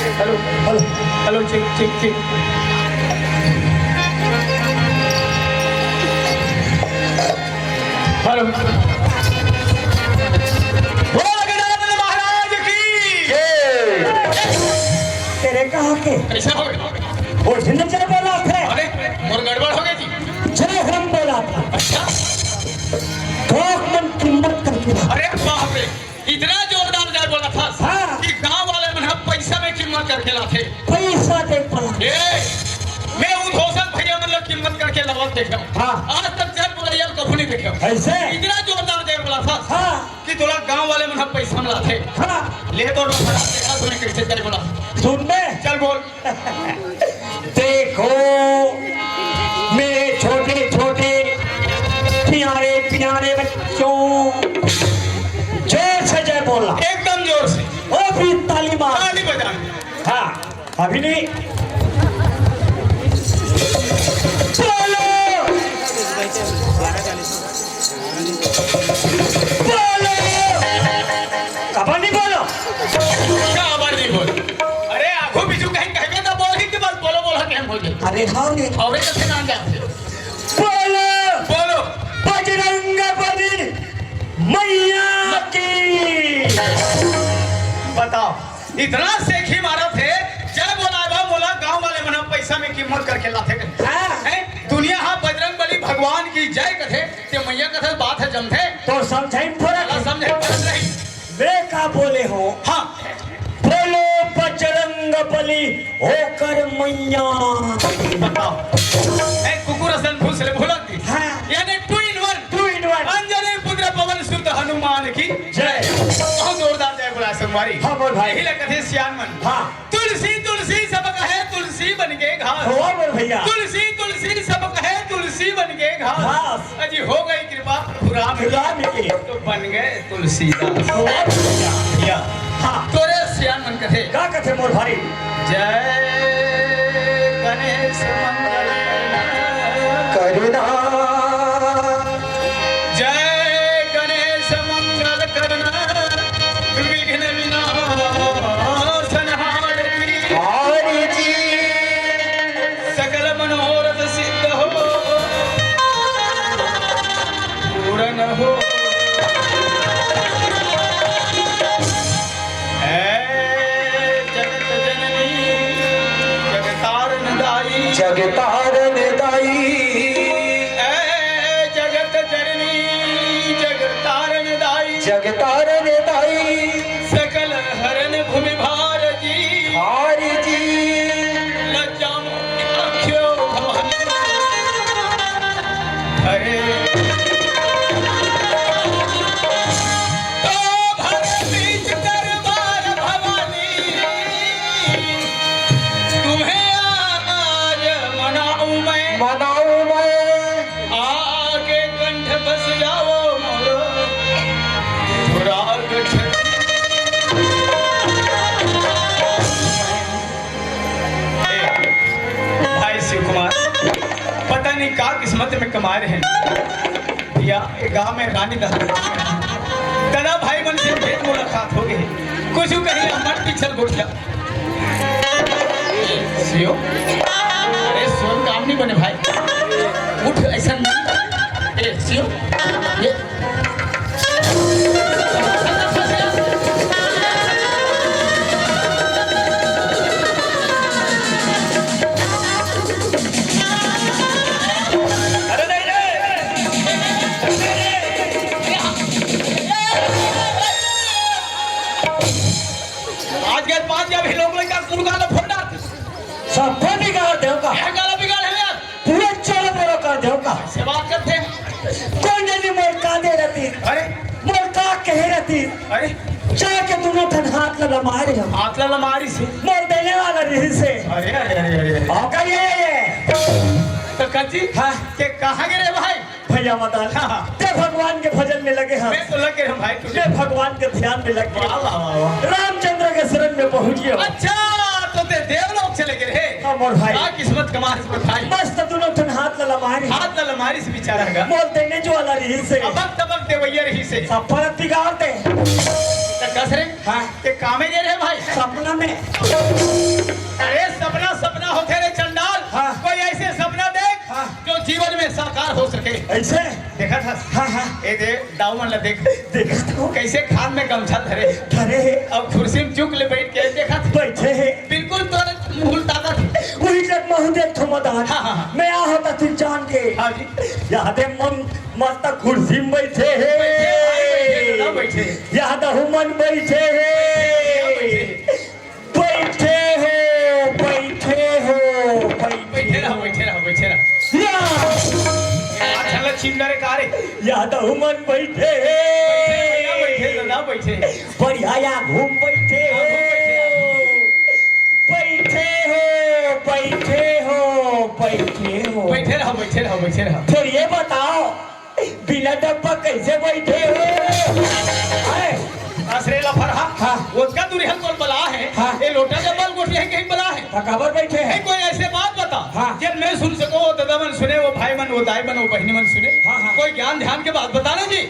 Hello check check check hello महाराज की तेरे कहा के कैसा हो गया? वो सिग्नेचर बोला थे अरे और गड़बड़ हो गई थी। जय हम बोला था अच्छा थोक मन कीमत करके अरे बाप रे इतना जोरदार जय बोला था हाँ। कि गांव वाले मन पैसा में कीमत करके लाते। पैसा दे पड़ा ए मैं उधोसन भैया मतलब कीमत करके लगल देखा हाँ। आज तक जब बोला कभी नहीं देखा ऐसे इतना जोरदार जय बोला था हाँ कि तोला गांव वाले मन पैसा में लाते हाँ ले तो देखा तूने कैसे जय बोला सुन में चल बोल देखो मेरे छोटे छोटे प्यारे प्यारे बच्चों जोर से जय बोला एकदम जोर से ओ भी ताली मार ताली बजा हाँ अभी नहीं बोलो बोलो कहानी बोलो क्या आवाज नहीं बोल अरे आंखों पीछू कहीं कहेंगे तो बोल ही के बस बोलो बोला क्या बोल दे अरे हाँ ने और कैसे नाम जाते बोलो बोलो बजरंगबली मैया की बताओ इतना सेखी मारा थे जय बोला गांव वाले मना पैसा में कीमत करके लाते हाँ। हैं दुनिया हाँ बजरंगबली भगवान की जय कथे ते मैया कथे बात है जमथे तो समझे थोड़ा अला समझे बस नहीं वे का बोले हो हाँ बोलो बजरंगबली होकर मैया बताओ ए कुकुर असन फूस ले भूला थी हाँ यानी 2 in 1 2 in 1 अंजनी पुत्र पवन सुत हनुमान की जय बहुत जोरदार जय बोला संगवारी हाँ बोल भाई यही कथे सियान मन हाँ तुलसी तुलसी सब कहे तुलसी बन के घास हुआ बोल भैया तुलसी तुलसी सब कहे तुलसी बन के घास घास। अजी हो गई कृपा राम की राम की तो बन गए तुलसीदास हुआ बोल भैया या हाँ तोरे सियान मन कथे का कथे मोर भाई जय गणेश मंगल करुणा जय गणेश मंगल करना विघ्न विनाशन हारती हरि जी सकल मनोरथ सिद्ध हो पूर्ण हो जगत जननी जगतारण दाई जगतारण दाई जगत जननी जगतारण दाई जगतारण दाई सकल हरण भूमि भारती हरि जी लज्जा अख्यो भवानी हरे तो भर बीच दरबार भवानी तुम्हें आज मनाऊं मैं मनाऊं मैं आगे कंठ बस जाओ मोरो राग भाई शिव कुमार पता नहीं का किस्मत में कमा रहे हैं या गांव में रानी दादा भाई मन से भेंट मुलाकात हो गई कुछ कहीं मन पिछल घुट जा सियो अरे सोन काम नहीं बने भाई उठ ऐसा नहीं ए सियो ये अरे नहीं आज के बाद जब ही लोग का कुलगाला फोड़ा सब बिगाड़ देव का है गाला बिगाड़ है यार पूरा चल बोलो कर देव का से बात करते हैं कौन नहीं मोर का दे रहती अरे मोर का कह रहती अरे जाके दोनों थन हाथ लगा मारे हम आतला लमारी से मोर देने वाला रही से अरे अरे अरे अरे औका ये तो कच्ची हाँ के कहाँ गिरे भाई भैया मदान हाँ। ते भगवान के भजन में लगे हम मैं तो लगे हम भाई तुझे ते भगवान के ध्यान में लग वाह गए वाह वाह वाह। रामचंद्र के शरण में पहुंच गए अच्छा तो ते देवलोक चले गए हाँ मोर भाई क्या किस्मत कमा इसमें भाई मस्त दोनों थन हाथ लमारी हाथ ललमारी से बेचारा गा मोल देने जो वाला रही से अबक तबक देवैया रही से सफर बिगाड़ते कस रे हाँ के कामे जे रे भाई सपना में अरे सपना सपना होते रे चंडाल हाँ। कोई ऐसे सपना देख हाँ। जो जीवन में साकार हो सके ऐसे देखा था हाँ हाँ ए दे दाऊमन ला देख देखा तो कैसे खान में गमछा धरे धरे है अब कुर्सी में चुक ले बैठ के देखा था बैठे है बिल्कुल तो मुंह ताका थी वही जब महू देख तो मदान हाँ, हाँ, हाँ। मैं आ होता तू जान के हाँ जी यहाँ दे मन मस्त कुर्सी में बैठे है बैठे यहाँ दे हुमन बैठे है बैठे हो बैठे हो बैठे रहो बैठे रहो बैठे रहो अच्छा ला चिमनारे कारे यहाँ दे हुमन बैठे बैठे है दादा बैठे बढ़िया यहाँ घूम बैठे हो बैठे हो बैठे हो बैठे हो बैठे रहो बैठे रहो बैठे रहो फिर ये बताओ बिना डब्बा कैसे बैठे हो आसरे लफर हाँ। हाँ उसका दुरिहन कौन बला है हाँ। ये लोटा जबल गोटी है कहीं बला है थकावर बैठे है हैं कोई ऐसे बात बता हाँ। जब मैं सुन सको वो दादा मन सुने वो भाई मन वो दाई मन वो बहनी मन सुने हाँ, हाँ। कोई ज्ञान ध्यान के बात बता ना जी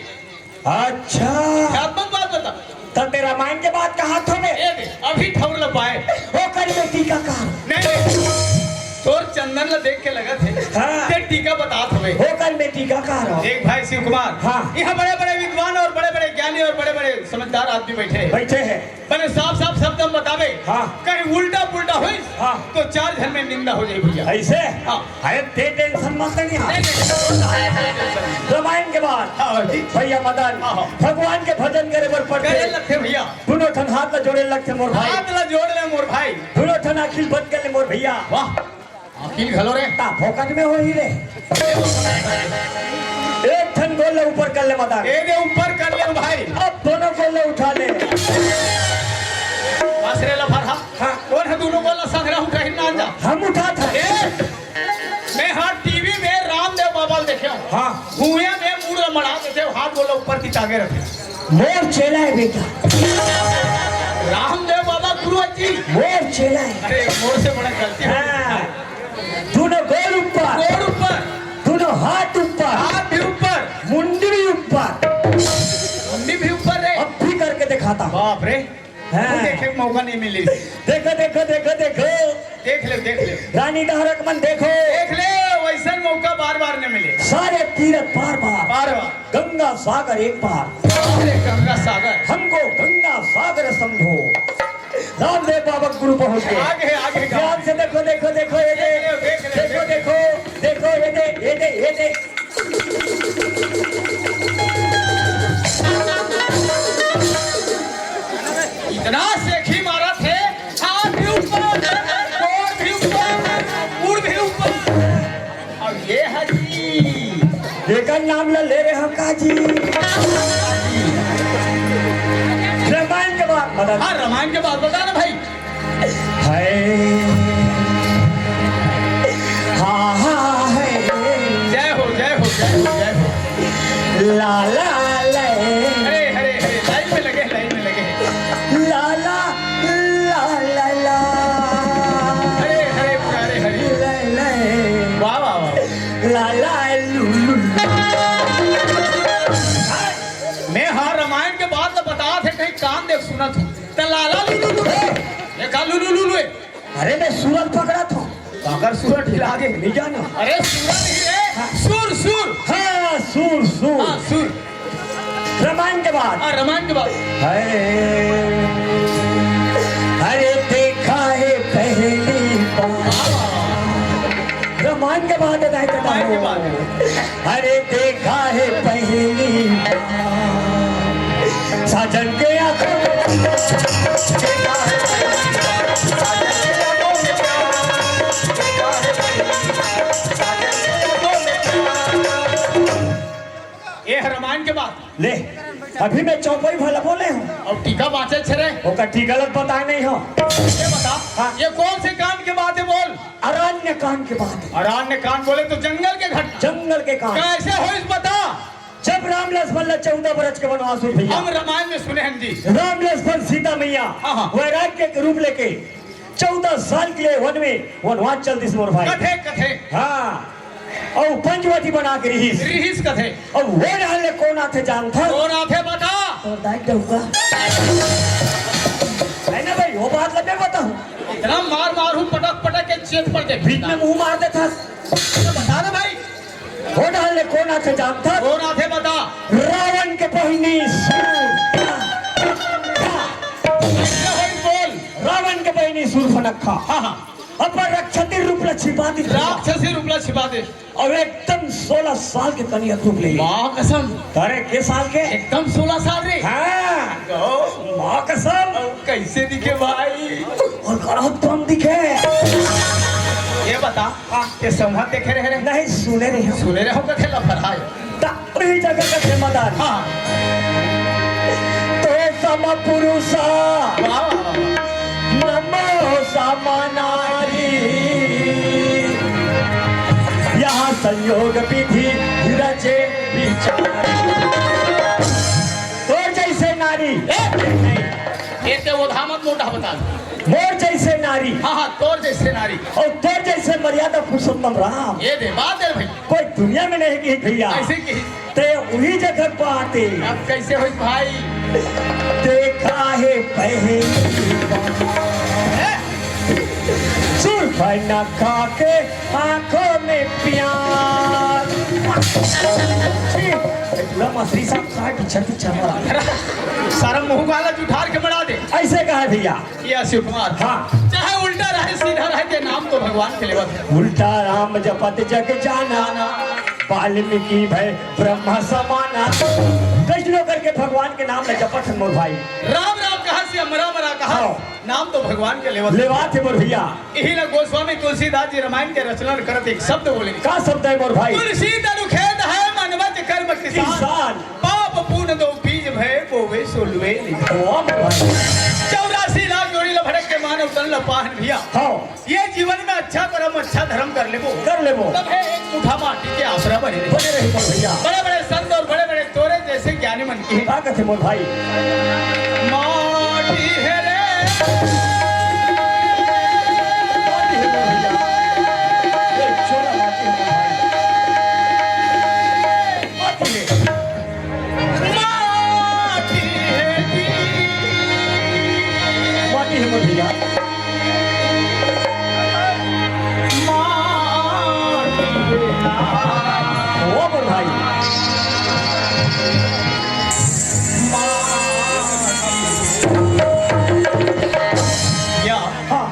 अच्छा ख्यातमंद बात बता तो तेरा रामायण के बाद कहा था मैं ए दे, अभी ठौर ल पाए वो कर बेटी का कहा नहीं तोर चंदन ला देख के लगा थे हाँ। ते टीका बतात हुए वो कर बेटी का कहा एक भाई शिव कुमार हाँ। यहाँ बड़े बड़े विद्वान और बड़े बड़े ज्ञानी और बड़े बड़े समझदार आदमी बैठे हैं बैठे हैं मैंने साफ साफ शब्द हम बतावे हाँ। कहीं उल्टा पुल्टा हुई हाँ। तो चार घर में निंदा हो जाए भैया ऐसे हाँ। अरे ते टेंशन मत नहीं रामायण के बाद हाँ जी भैया मदन हाँ। भगवान के भजन करे बर करे पड़ते लगते भैया दोनों ठन हाथ ला जोड़े लगते मोर भाई हाथ ला जोड़ ले मोर भाई दोनों ठन अखिल बंद कर ले मोर भैया वाह अकील घलो रे ता फोकट में हो ही रे एक ठन गोले ऊपर कर ले मदन ए दे ऊपर कर ले भाई अब दोनों गोले उठा ले आसरे लफर हाँ हाँ। कौन है दोनों बोला संग्रह उठा ही ना जा हम उठा था ए मैं हाँ टीवी में रामदेव बाबा देखे हूँ हाँ कुएं में मुड़ मड़ा देते हो, हाथ बोला ऊपर की तागे रखे मोर चेला है बेटा रामदेव बाबा गुरु जी मोर चेला है अरे मोर से बड़ा गलती हो हाँ। दोनों गोल ऊपर गोड़ ऊपर दोनों हाथ ऊपर हाथ भी ऊपर मुंडी भी ऊपर मुंडी भी ऊपर रे अब भी करके दिखाता हूँ बाप रे हाँ। वो देखे के मौका नहीं मिली देखो देखो देखो देखो देख ले रानी डहरक मन देखो देख ले वैसा मौका बार बार न मिले सारे तीरथ बार बार बार बार गंगा सागर एक बार अरे गंगा सागर हमको गंगा सागर समझो रामदेव बाबा गुरु पहुंच गए आगे ध्यान से देखो देखो देखो ये दे देखो देखो देखो ये दे ये दे ये दे इतना सेखी मारा थे हाथ भी ऊपर गोड़ भी ऊपर मुड़ भी ऊपर और ये है जी एक नाम ले रहे हम काजी रामायण के बाद मदन हाँ रामायण के बाद बता ना भाई है हाँ हाँ है जय हो जय हो जय हो जय हो ला ला ले हरे हरे हरे लाइन में लगे ला ला ला ला ला हरे हरे पुरारे हरे ले ले वाह वाह वाह ला ला लू लू मैं हाँ रामायण के बाद तो बता थे कहीं कान देख सुना था तो लाला लुलु ये का लुलु लुलु अरे मैं सूरज पकड़ा था अगर सूरज हिला आगे नहीं जाना अरे सूरज ही है सुर सुर हाँ सूर सूर हाँ सुर रामायण के बाद हाँ रामायण के बाद अरे देखा है पहली बार रामायण के बाद रामायण के बाद अरे देखा है पहली साजन के आंखों में देखा है पहली बार, साजन के आंखों में प्यार, देखा है पहली बार, साजन के आंखों में प्यार। ये है रामायण के बाद ले अभी मैं चौपाई भला बोले हूँ और टीका बाचे छरे ओका ठीक गलत बताए नहीं हो ये बता हाँ। ये कौन से कांड के बात है बोल अरण्य कांड के बाद अरण्य कांड बोले तो जंगल के घटना जंगल के कांड कैसे हो इस बता जब राम लक्ष्मण 14 वर्ष के वनवास हुए भैया हम रामायण में सुने हैं जी राम लक्ष्मण सीता मैया हाँ, हाँ। वैराग्य के रूप लेके 14 साल के लिए वन में वनवास चलती मोर भाई कथे कथे हाँ और पंचवटी बना के रहीस रिहिस कथे और वो डाले कौन आथे जानता कौन आथे बता और दाई दऊगा है ना भाई वो बात लगे बताऊं इतना मार मार हूँ पटक पटक के चेत पर दे बीच में मुंह मार देता बता दे भाई वो डाले कौन आथे जानता कौन आथे बता रावण के पहिनी बोल रावण के पहिनी सूर्पनखा हाँ हाँ अपर रक्षति रूप ल छिपा दी राक्षसी रूपला छिपा दे और एकदम 16 साल के कन्या रूप ले माँ कसम तारे के साल के एकदम 16 साल रे हाँ माँ कसम कैसे दिखे भाई और गलत कम दिखे ये बता ये संवाद देखे रहे रे नहीं सुने रहे हो सुने रहे हो कथे लफड़ाए वही जगह का जिम्मेदार हाँ तो सम पुरुषा वाह वाह वाह नमो समानारी यहाँ संयोग विधि रचे विचार तोर जैसे नारी ये ते वो धामत मोटा बता मोर जैसे नारी हाँ हाँ तोर जैसे नारी और तोर जैसे मर्यादा पुरुषोत्तम राम ये दे बात दे भाई कोई दुनिया में नहीं की भैया ऐसे की ते वही जगह पर आते अब कैसे हुई भाई देखा है पहली सुरफना खा के आंखों में प्यार मछली साहब कहा पीछे पीछे मरा सारा मुंह वाला जुठार के बढ़ा दे ऐसे कहा भैया ये अशिव कुमार हाँ चाहे उल्टा रहे सीधा रहे के नाम तो भगवान के लेवत है उल्टा राम जपत जग जाना वाल्मीकि भय ब्रह्मा समाना कैसनो करके भगवान के नाम में जपत है मोर भाई राम राम कहा से अमरा मरा कहा हाँ। नाम तो भगवान के लेवत लेवा थे मोर भैया यही ना गोस्वामी तुलसीदास जी रामायण के रचना करत एक शब्द बोले का शब्द है मोर भाई तुलसी तनु खेत है मनवत कर्म किसान किसान पाप पुण्य दो बीज भय बोवे सोलवे ओ मोर भाई 84 लाख जोड़ी लभड़क के मानव तन लपाहन भैया हाँ ये जीवन में अच्छा कर्म अच्छा धर्म कर लेबो कर ले वो तब है एक मुठा माटी के आसरा बने रहे बने रही मोर भैया बड़े बड़े संत और बड़े बड़े तोरे जैसे ज्ञानी मन की का कहते मोर भाई माटी है रे माटी है मोर भैया ये छोरा माटी है मोर भाई माटी है माटी है की माटी है मोर भैया ओ मोर भाई या हाँ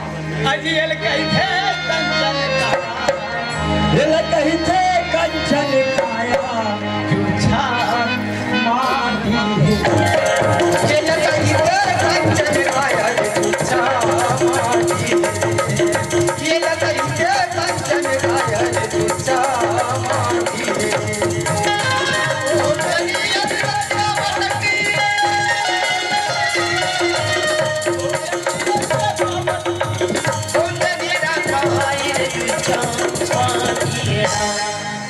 अजियल कैथे कंचन का ये कही थे कंचन काया जुझा माटी है ये कही थे कंचन काया जुझा माटी ये कही थे कंचन काया जुझा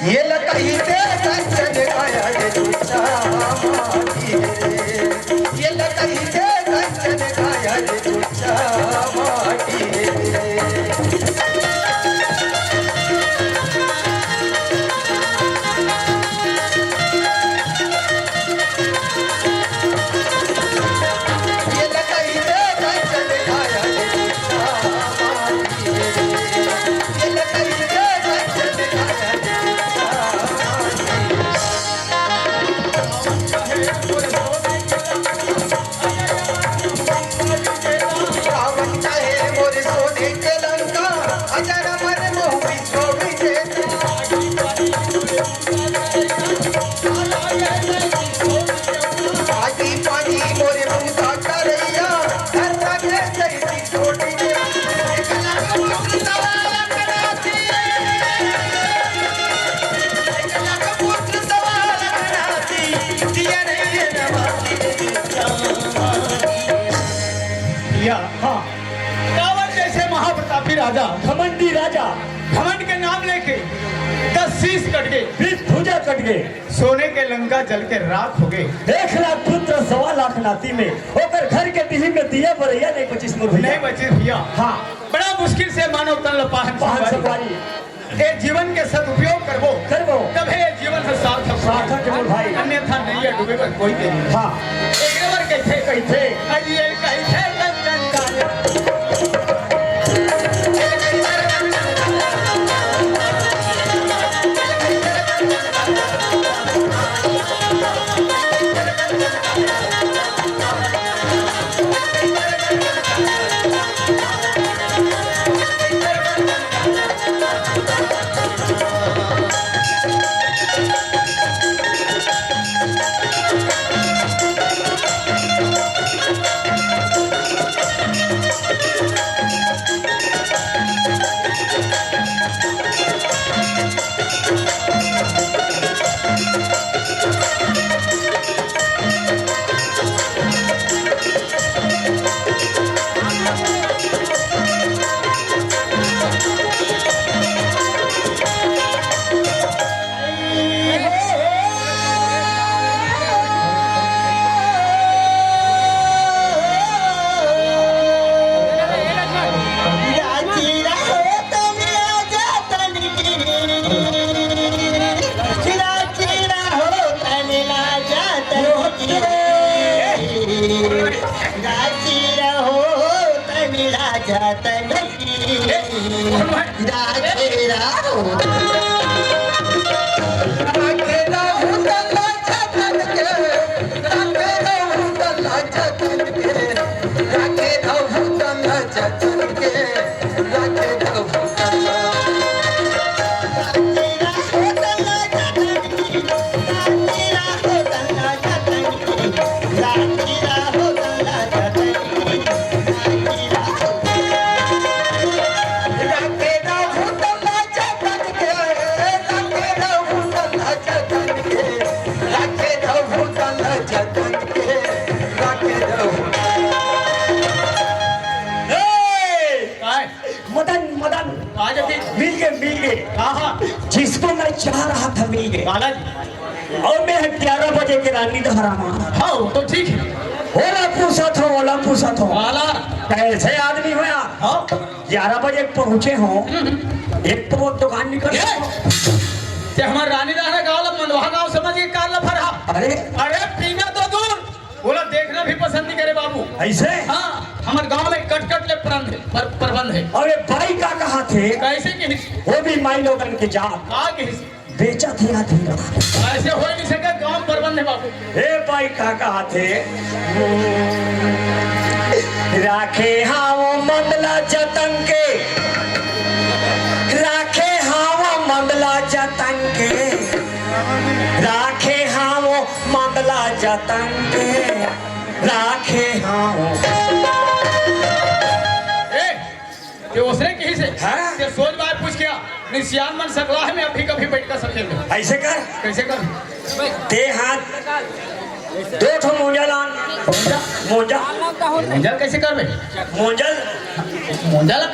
ये लकही ते कंचन काया जुझा माटी ये लकही ते कंचन काया जुझा माटी ये लकही ते कंचन काया जुझा माटी ये लकही ते कंचन काया रावण चाहे मोर सोने के लंका अजर मन मोह विश्व विजेता आदि पानी मोर मुंगा करैया हर रगे चैती छोटी दे एक लाख पुत्र सवाल कराती एक लाख पुत्र सवाल कराती दिया रे नवाती या हाँ रावण जैसे महाप्रतापी राजा घमंडी राजा घमंड के नाम लेके 10 शीश कट गए 20 भुजा कट गए सोने के लंका जल के राख हो गए 1 लाख पुत्र 1.25 लाख नाती में होकर घर के दिही में दिया बरैया नहीं 25 में भैया नहीं बचे भैया हाँ बड़ा मुश्किल से मानव तन लपाहन वाहन सवारी सवारी ये जीवन के सदुपयोग करबो करबो तबे ये जीवन है सार्थक है भाई। अन्यथा नहीं है डूबे पर कोई नहीं। हाँ एक बार कैसे कैसे आइए कैसे कंचन काले जिसको मैं चाह रहा था मिल गए बाला जी। और मैं 11 बजे के रानी धरामा। हाँ तो ठीक है। ओला पूछा था बाला कैसे आदमी हो यार। हाँ 11 बजे पहुंचे हो एक तो वो दुकान निकल ते हमारे रानी दाना गाँव मनवा गाँव समझिए कार लफर। अरे अरे पीना तो दूर बोला देखना भी पसंद नहीं करे बाबू। ऐसे हाँ हमारे गांव में कट ले प्रबंध है। अरे भाई का कहा थे कैसे कि वो भी माई लोगन के जात आगे बेचा थे आधी ऐसे हो नहीं सके गांव प्रबंध है बाबू। हे भाई का कहा थे राखे हाँ मंडला जतन के राखे हाँ मंडला जतन के राखे हाँ मंडला जतन के राखे हाँ ये उसने कहीं से हाँ? ये सोच बात पूछ गया नहीं सियान मन सकला है मैं अभी कभी बैठ कर सकेंगे। ऐसे कर कैसे कर ते हाथ 2 ठो मोजल आन मोजा मोजल कैसे करबे मोजल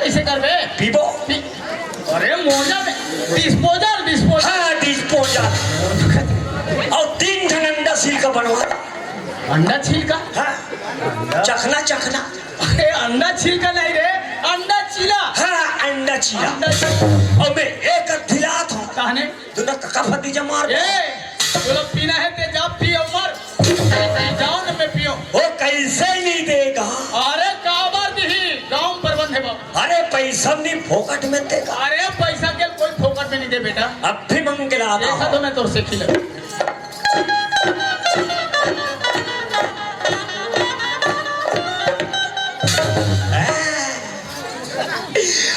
कैसे करबे पीबो अरे मोजा में डिस्पोजल हाँ डिस्पोजल और 3 ठन अंडा सील का बनवा अंडा छील का। हाँ चखना अरे अंडा छील का नहीं रे अंडा चीला। हाँ अंडा चीला और मैं एक दिलात हूँ कहने तूने कका फतीजा मार बोलो पीना है ते जा पियो मर जाओ न मैं पियो। वो कैसे नहीं देगा। अरे काबर दी गांव प्रबंध है बाबू। अरे पैसा नहीं फोकट में देगा। अरे पैसा के कोई फोकट में नहीं दे बेटा। अब भी मंगला ऐसा तो मैं तो से खिला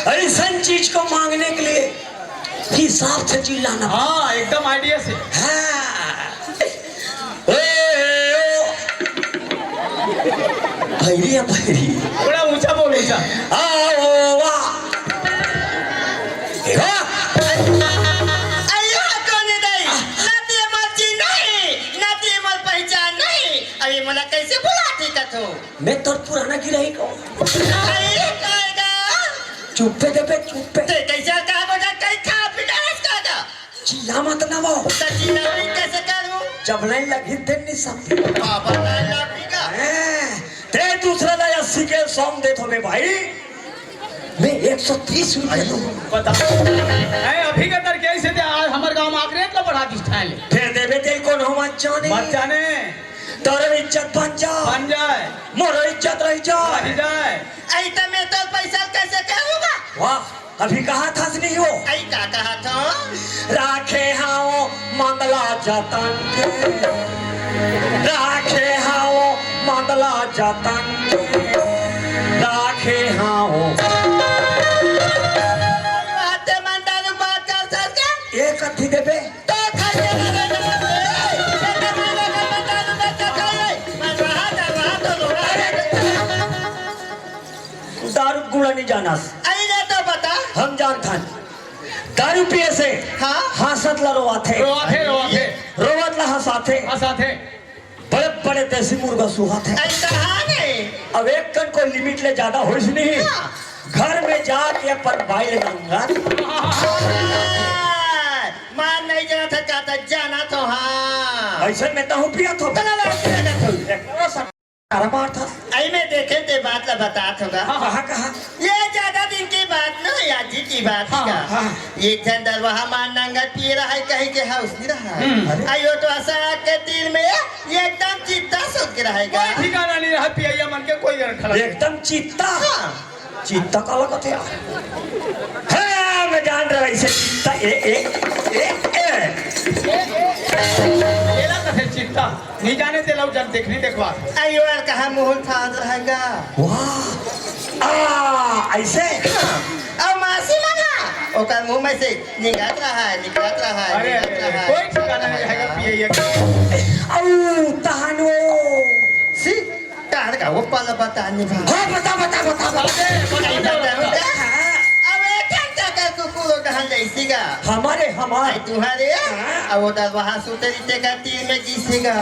ऐसा चीज को मांगने के लिए हिसाब से चिल्लाना। हाँ एकदम आइडिया से। भैरी थोड़ा ऊंचा बोल ऊंचा। मला कैसे बुलाती का तू? मैं तो पुराना गिराही को चुप्पे दे पे चुप्पे ते कैसे का बजा कई खा पिटास का दा चिल्ला मत ना वो चिल्लावी कैसे करूं जब नहीं लगी दिन नहीं सब बाबा लापी का ते दूसरा ला 80 के सॉन्ग दे तो मैं भाई मैं 130 रुपया दूंगा। बता अभी का तर कैसे थे आज हमारे गांव में आकर इतना बढ़ा दी स्टाइल फिर देवे तेल कौन हो मचाने मत जाने तोर इज्जत बन जाए मोर इज्जत रह रह जाए। जाए ऐसा मैं तो पैसा कैसे करूँगा? वाह अभी कहा था नहीं हो ऐ का कहा था? राखे हाओ मंगला जतन के राखे हाओ मंगला जतन के राखे हाओ बातें मंडालू बात कर सकते? एक अथी देवे तो खाइए ना रे ना रे। ये मेरे का मंडालू बच्चा खाइए। मैं वहाँ तो दारू गुड़ा नहीं जाना ऐ तो बता। हम जान खान दारू पिए से हाँ? हंसत ला रोवाथे रोवत ला हंसाथे साथे बड़े बड़े देसी मुर्गा सुहाथे। ऐ कहा नहीं? अब एक कन को लिमिट ले ज्यादा हो नहीं हाँ। घर में जाके अपन भाई ले लूंगा मान नहीं जाना था कहता जाना तो हाँ। ऐसे में तो पिया तो चला ला मार था ऐ में देखे ते बात ला बात होगा। कहा कहा ये ज्यादा दिन की बात न है, आज की बात हाँ, का। हाँ। एक जन दरवाहा मान नंगा पिए रहा है कहीं के हाउस नहीं रहा अरे। है। आयो तो आशा के दिल में ये एकदम चित्ता सोच के रहेगा। कोई ठिकाना नहीं रहा पिया मन के कोई खड़ा एकदम चित्ता हाँ। चित्ता का लगा थे हाँ मैं जान रहा इसे चित्ता मेरा कथे चित्ता नहीं जाने ते लोग जब देखनी देखवा आयो यार कहा मुहूर्त था रहेगा। वाह ऐसे अब मासी मना ओकर मुंह में से निकलत रहा है अरे कोई ठिकाना नहीं रहेगा पिया औ तहानो सी कार का वो पल बता नहीं भा। हाँ बता अब एक घंटा का कुकुर कहाँ जाइएगा? हमारे आई तुम्हारे अब वो दरवाहा सुतरी का तीर में घिसेगा।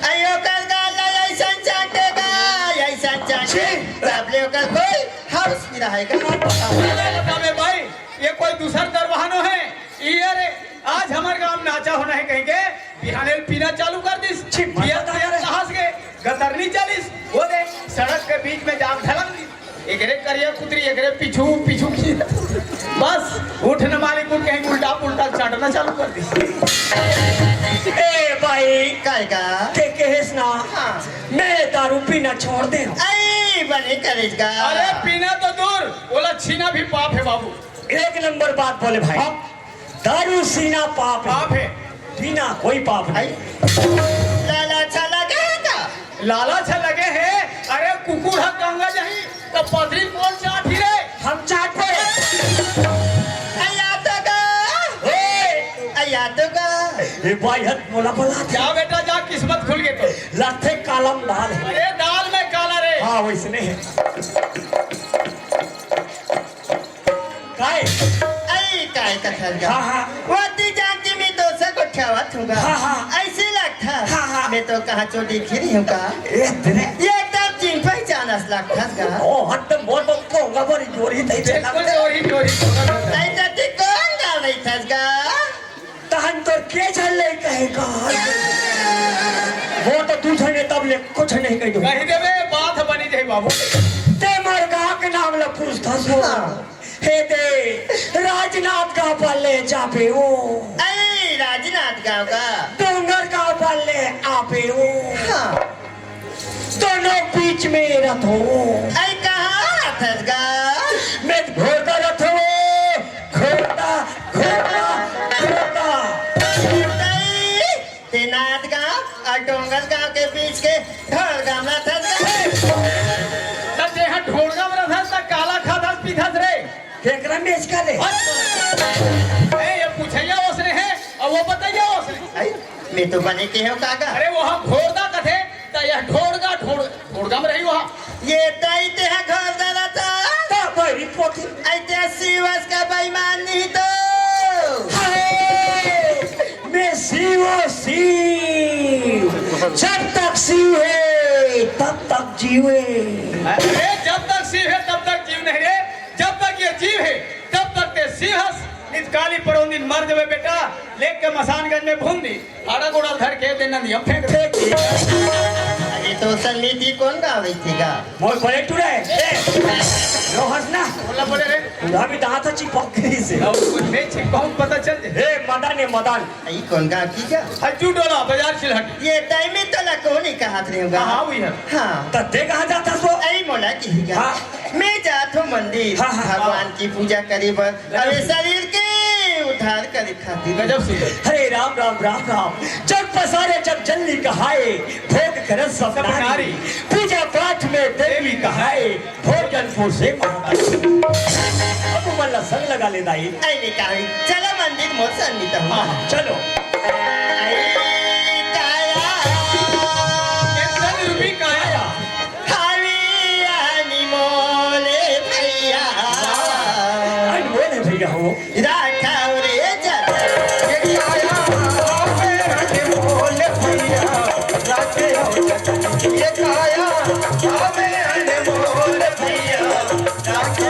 आयो कर गाला ऐसा चाटेगा ऐसा चाटे तब ले कर कोई हाउस में रहेगा। बतावे भाई ये कोई दूसरा दरवाहानो है ये रे आज हमारे गांव में नाचा होना है कहेंगे बिहाने पीना चालू कर दिस पिया कहाँ से गए गतरनी चालीस वो दे सड़क के बीच में जाम ढलक दी एकरे करिया कुतरी एकरे पीछू की बस उठ न मालिक उठ कहीं उल्टा पुल्टा चाटना चालू कर दी ए भाई काय का के हेस ना हाँ। मैं दारू पीना छोड़ दे आई बने करेगा। अरे पीना तो दूर बोला छीना भी पाप है बाबू एक नंबर बात बोले भाई हाँ। दारू सीना पाप पाप है पीना कोई पाप आई नहीं लाला चला गया का लालच लगे है अरे कुकुर है गंगा जही तो पथरी कौन चाट ही रे हम चाट पे ए भाई हट मोला बोला क्या बेटा जा किस्मत खुल गई तो लथे कालम दाल है अरे दाल में काला रे हाँ वैसने है काय काय का ठहर हाँ हाँ वादी जानती मैं दोस्त को ठेवत हूँगा। हाँ, हाँ। ऐसे लगता हाँ, हाँ। मैं तो कहाँ चोटी खिरी हूँ का ए तेरे ये एकदम चिन पहचानस लगता का ओ हट मोर तो पोंगा बड़ी जोरी दे दे बिल्कुल चोरी चोरी ऐसा ती कौन गाल रही था का तहन तो के झल्ले कहेगा वो तो तू झने तब ले कुछ नहीं कह दो कही देवे बात बनी जाए बाबू ते मर गा के नाम ल पूछता सो हे दे राजनाथ का पल्ले चापे ओ अरे राजनाथ गाँव का डोंगर का पल्ले आपे ओ हाँ दोनों बीच में रथ हो ऐ कहाँ था का मैं घोड़ा रथ हो घोड़ा घोड़ा घोड़ा तेनाथ गाँव और डोंगर गाँव के बीच के ढोल गामला था सच्चे हां ढोलगा में रहा था काला खादा पीधा रे केकरा मेच का रे ए ये पूछैया उसने है और वो बताइए उसने मैं तो बने के हो कागा अरे वहां घोड़दा कथे त यह ढोड़गा में रही वहां ये दैते है घर दादा था ता बड़ी पोथी ऐसे शिवस का बेईमान नहीं तो हाय मैं शिव जब तक शिव है तब तक जीवे अरे जब तक शिव है तब तक जीव नहीं रे जब तक ये जीव है तब तक ते शिवस निकाली पड़ो दिन मर देवे बेटा लेके मसानगंज में भून दी आड़ा गोड़ा धर के देना नहीं फेंक दे अरे अरे तो समिति कौन गावे थे गा मोर कोले टुरे ए नो हंसना बोला बोले रे उधा भी दांत चिपक गई से और कुछ नहीं छिपाऊं पता चल जाए हे मदन ने मदन आई कौन गा की गा हजू डोला बाजार से हट ये टाइम में तो ला कौन ही कहा थे गा हाँ हुई है हाँ त ते कहां जाता सो आई मोला की गा हाँ। मैं जात हूँ मंदिर हाँ, हाँ, भगवान की पूजा करे बर अरे शरीर के उद्धार करे खातिर गजब सुंदर हरे राम राम राम राम जग पसारे जग जल्दी कहाए भोग कर सब नारी नारी। पूजा पाठ में देवी कहाए भोजन पोसे अब मल्ला संग लगा ले दाई आई ने कहा चलो मंदिर मोर सन्नित हूँ हाँ चलो आई काया कितने रुपये का आया हरियाणी मोले भैया आई बोले भैया हो राखाओ रे जाता ये आया मेरे बोले भैया राखे हो ये आया मेरे बोले भैया राखे हो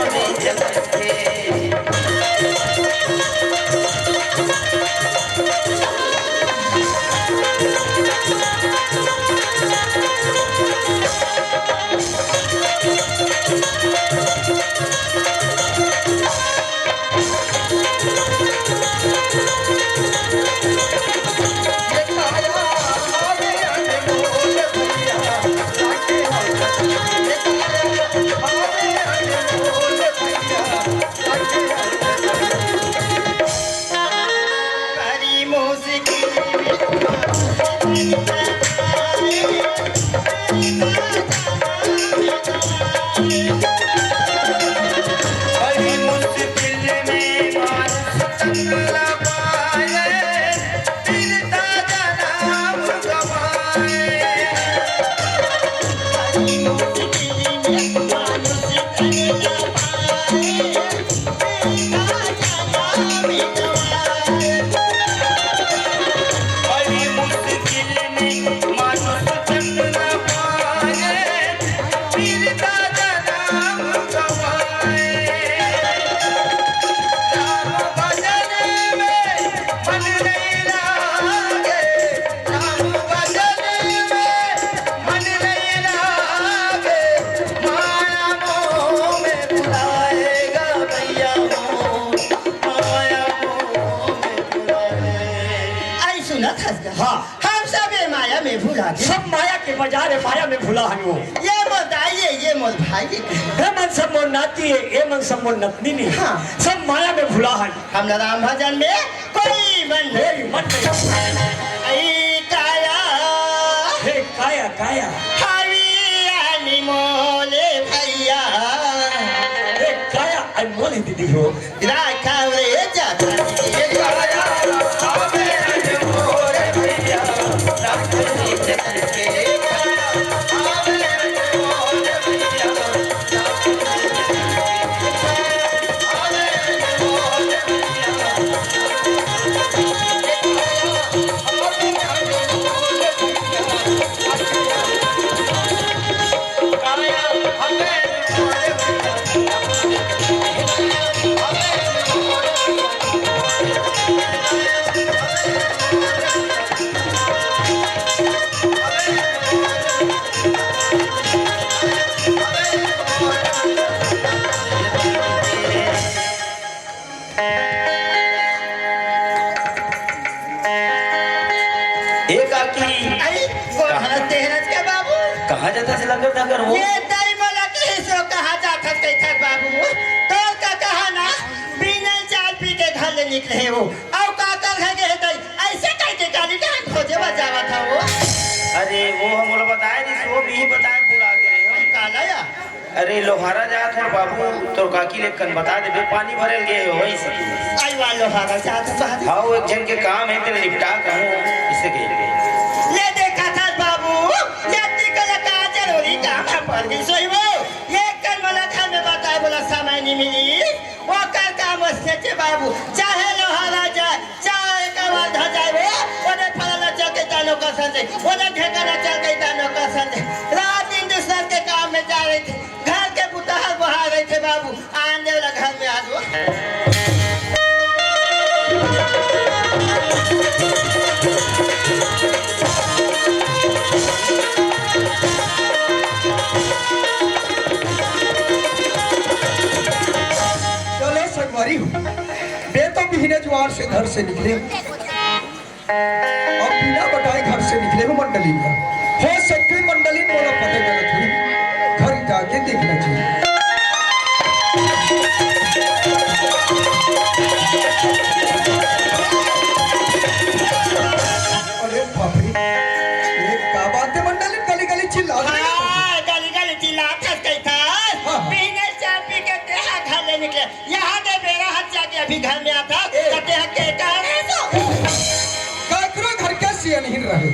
बड़ी मुश्किल बड़ी मुश्किल में मानुष पाए फिरता जनाब गवाए बड़ी मुश्किल में मानुष चंद्र पाए फिरता जनाब गवाए राम भजन में मन नहीं लागे राम भजन में मन नहीं लागे माया मोह में बुलाएगा भैया माया मोह में बुलाएगा आई सुना था हाँ। हम सब ये माया में भूला गए सब माया के बाजार है माया में भुला हनु ये मोर दाइये ये मोर भाई हे मन सब मोर नाती है ये मन सब मोर नतनी नहीं हाँ। सब माया में भुला हन हम राम भजन में कोई मन नहीं मेरी मन में आई काया हे काया काया हरियाणी मोले भैया हे काया अनमोल है दीदी हो राखाओ रे जाता ये काया हमें अनमोल भैया राखे हो जगत के हमें अनमोल भैया राखे हो जगत के हमें अनमोल भैया एक आकी आई कौन हंसते हैं के बाबू कहाँ जाता से लगता था कर वो ये दाई मोला के सो कहा जाता थे थे बाबू तो का कहा ना बिना चाल पी के घर ले निकले हैं वो और का कर है के दाई ऐसे कह के गाली का खोजे बजावा था वो अरे वो हम लोग बताए नहीं वो भी बताए बुला के आई काला या अरे लोहारा जात और बाबू तो काकी लेकन बता दे पानी भरल गए हो वही से आई वालो हारा चाहता बात हाँ वो एक जन के काम है तेरे निपटा कहूँ इससे कह गए ले देखा था बाबू जाति कला का जरूरी काम है पर गई सोई वो ये कर मोला घर में बताए बोला समय नहीं मिली वो कर काम उसने चे बाबू चाहे लोहारा जाए चाहे कवा धा जाए वो ओने फला चल के तानो का संजय ओने ठेकाना चल के तानो का संजय रात दिन दूसरे के काम में जा रहे थे घर के बुताहर बहा रहे थे बाबू आने वाला घर में आ दो बिना ज्वार से घर से निकले और बिना बताए घर से निकले हो मंडली में। हो सकते मंडली मोला पता गलत हुई, घर जाके देखना चाहिए। अरे बाप रे, ये क्या बात है मंडली, गली गली चिल्ला रही है। हाँ, गली गली चिल्लाता कहीं था। हाँ। पीने चाय पी के तेहा घर ले निकले। यहाँ दे मेरा हाथ जाके अभी घर में आता। कहते हैं के कारण है तो। काकरो घर का सिया नहीं रहे,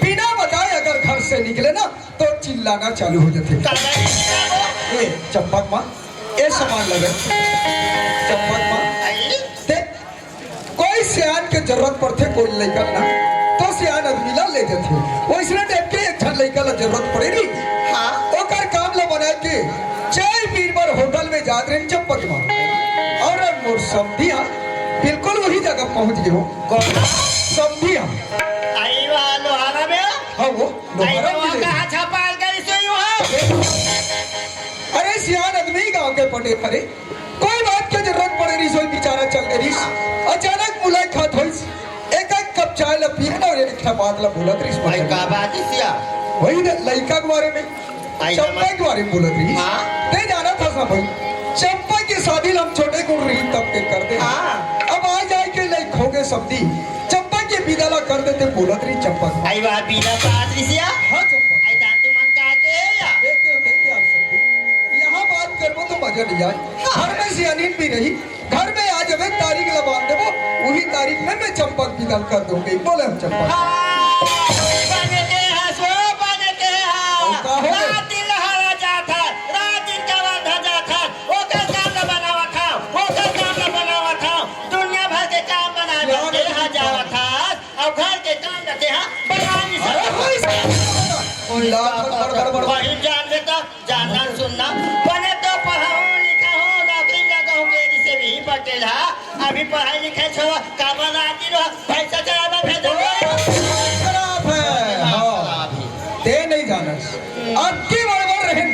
बिना बताए अगर घर से निकले ना तो चिल्लाना चालू हो जाते। ए चंपक माँ, ए सामान लगे चंपक माँ। देख, कोई सियान के जरूरत पड़ते कोई लड़का ना तो सियान आदमी ला ले जाते। वैसे देख के एक ठन लड़का ला जरूरत पड़ेगी। हाँ। ओकर काम ला बना के चाय पीन पर होटल में जात रहे चंपक माँ और मोर समधिया बिल्कुल वही जगह पहुंच गए हो। समधिया आई वहाँ लोहारा में हो? हाँ वो आई दोबारा वहाँ मिले। कहाँ छपाल गई सोई हो? अरे सियान आदमी गांव के पटे परे कोई बात के जरूरत पड़े रही सोई बेचारा चल गई। अचानक मुलाकात हुई, एक एक कप चाय ला पियन और एक बात ला बोलत रही। आई का बात है सिया? वही ना लड़का के बारे में, चंपा के बारे में बोलत रही। हाँ। ते जाना था सब भाई, चंपा की शादी हम छोटे को रही तब के कर दे। हाँ। अब आ जाए के लाइक हो गए सब्जी चंपा के विदाला कर देते बोलत रही चंपा। आई वहाँ बीना बात सिया? हाँ चंपा, आई दान तू मन का के या? देखते आप सब यहाँ बात करबो तो मजा नहीं आए। घर में सियानीन भी रही, घर में आ जावे तारीख लबान देबो, वही तारीख में मैं चंपक विदाल कर दूंगी। बोले हम चंपा हाँ, बने के हैं सो बने के हैं। और का हो गए? रात दिन लहरा जाता, रात दिन का वाधा जाता, ओकर काम न बनावा था, ओकर काम न बनावा था, दुनिया भर के काम बना के यहाँ जावा था, और घर के काम न के यहाँ बना नहीं सकता। वही जान लेता, जानना सुनना, बने तो पढ़ाऊं लिखाऊं नौकरी लगाऊं मेरी से भी पटेल है। अभी पढ़ाई लिखाई छोड़ो, काम बनाती रहो, पैसा चलाना भेजो। खराब है। हाँ, ते नहीं जाना अब की बड़बड़ रहे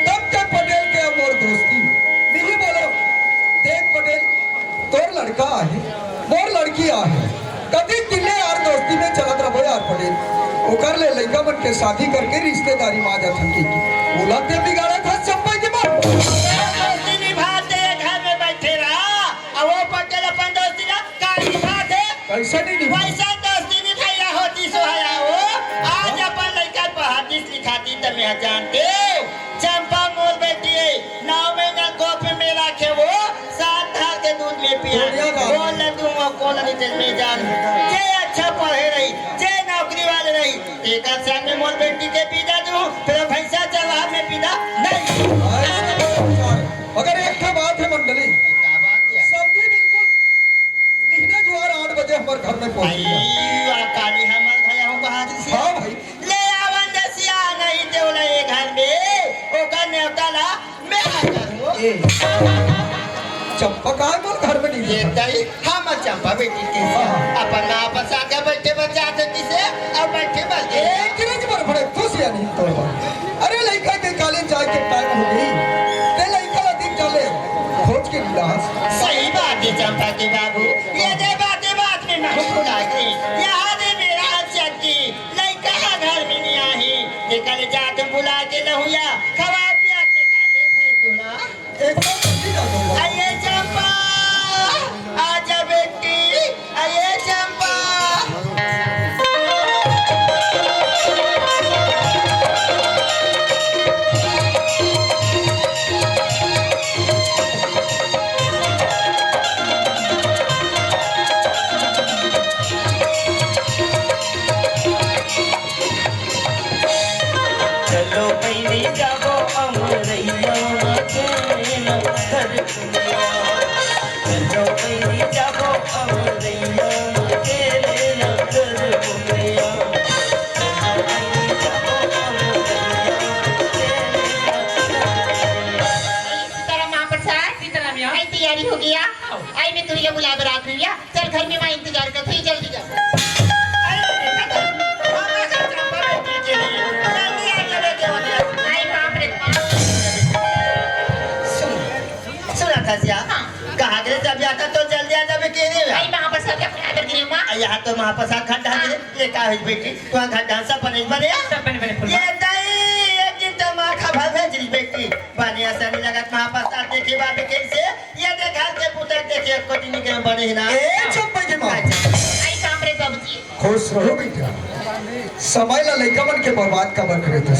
तब तक पटेल के अब और दोस्ती नहीं बोलो। देख पटेल, तोर लड़का है मोर लड़की आहे, कभी किले यार दोस्ती में चलत रहो यार पटेल। ओकर ले लड़का बन के शादी करके रिश्तेदारी में आ जा थकी की बोला ते बिगाड़ा था चंपा के बाप। दोस्ती निभाते घर में बैठे रहा, और वो पटेल अपन दोस्ती ना का निभाते। कैसे नहीं निभा? वैसा दोस्ती निभाया होती सोया हो। आज अपन लड़का पढ़ाती लिखाती तो मैं जानते चंपा मोर बेटी है, 9 महीना गोप में रखे वो 7 धार के दूध में पिया। बोल दूंगा कौन में जान जे अच्छा पढ़े रही, जे नौकरी वाले रही, एक साल में मोर बेटी के पीदा दूं, फिर भैंसा चला में पीदा नहीं। अगर एक बात है मंडली, समझी बिल्कुल महीने जुआर 8 बजे हमारे घर में पहुंच गया। काली हमर भया हो बहादुर से हाँ भाई, ले आवन दसिया नहीं देवले घर में ओकर नेवता ला मैं करूं। ए चंपा कहाँ बोल घर में नहीं ये देखा? तई हम चंपा बेटी के अपन मां बसा के बैठे बच्चा देती से अब बैठे बस ए किरज पर बड़े खुश या नहीं तो। अरे लड़का के कॉलेज जाए के टाइम हो गई, ते लड़का दिन चले खोज के मिलास। सही बात है चंपा के बाबू, ये दे बात में नहीं भुला गई। यहाँ दे मेरा चक्की लड़का घर में नहीं आई, देखल जात बुला के लहुया खवा पिया के खाते थे तू ना। एकदम जल्दी ना दो। आइए चंपा, आजा बेटी, आइए चंपा। चलो पहले जाओ अमरैया के न घर दुनिया। चलो पहले जाओ अमरैया के न घर दुनिया। चलो पहले जाओ सीताराम महाप्रसाद सीताराम यहाँ आई तैयारी हो गया। आई मैं तुझे बुला बारात में गया, चल घर में मैं इंतजार कर थी, जल्दी जा। आई बाप रे बाप। सुना था यहाँ तो महाप्रसाद खड्डा है ये का है बेटी तू खड्डा सब बने बने सब बने बने ये दई एक दिन तो मां खा भर भेज दी बेटी बने असर लगत महाप्रसाद देखे बाबे कैसे ये देखा के पुत्र देखे को दिन के बने ना ए चुप बैठे माँ आई कामरे बाबूजी खुश रहो बेटा समय ला लइका मन के बर्बाद कबर करे थे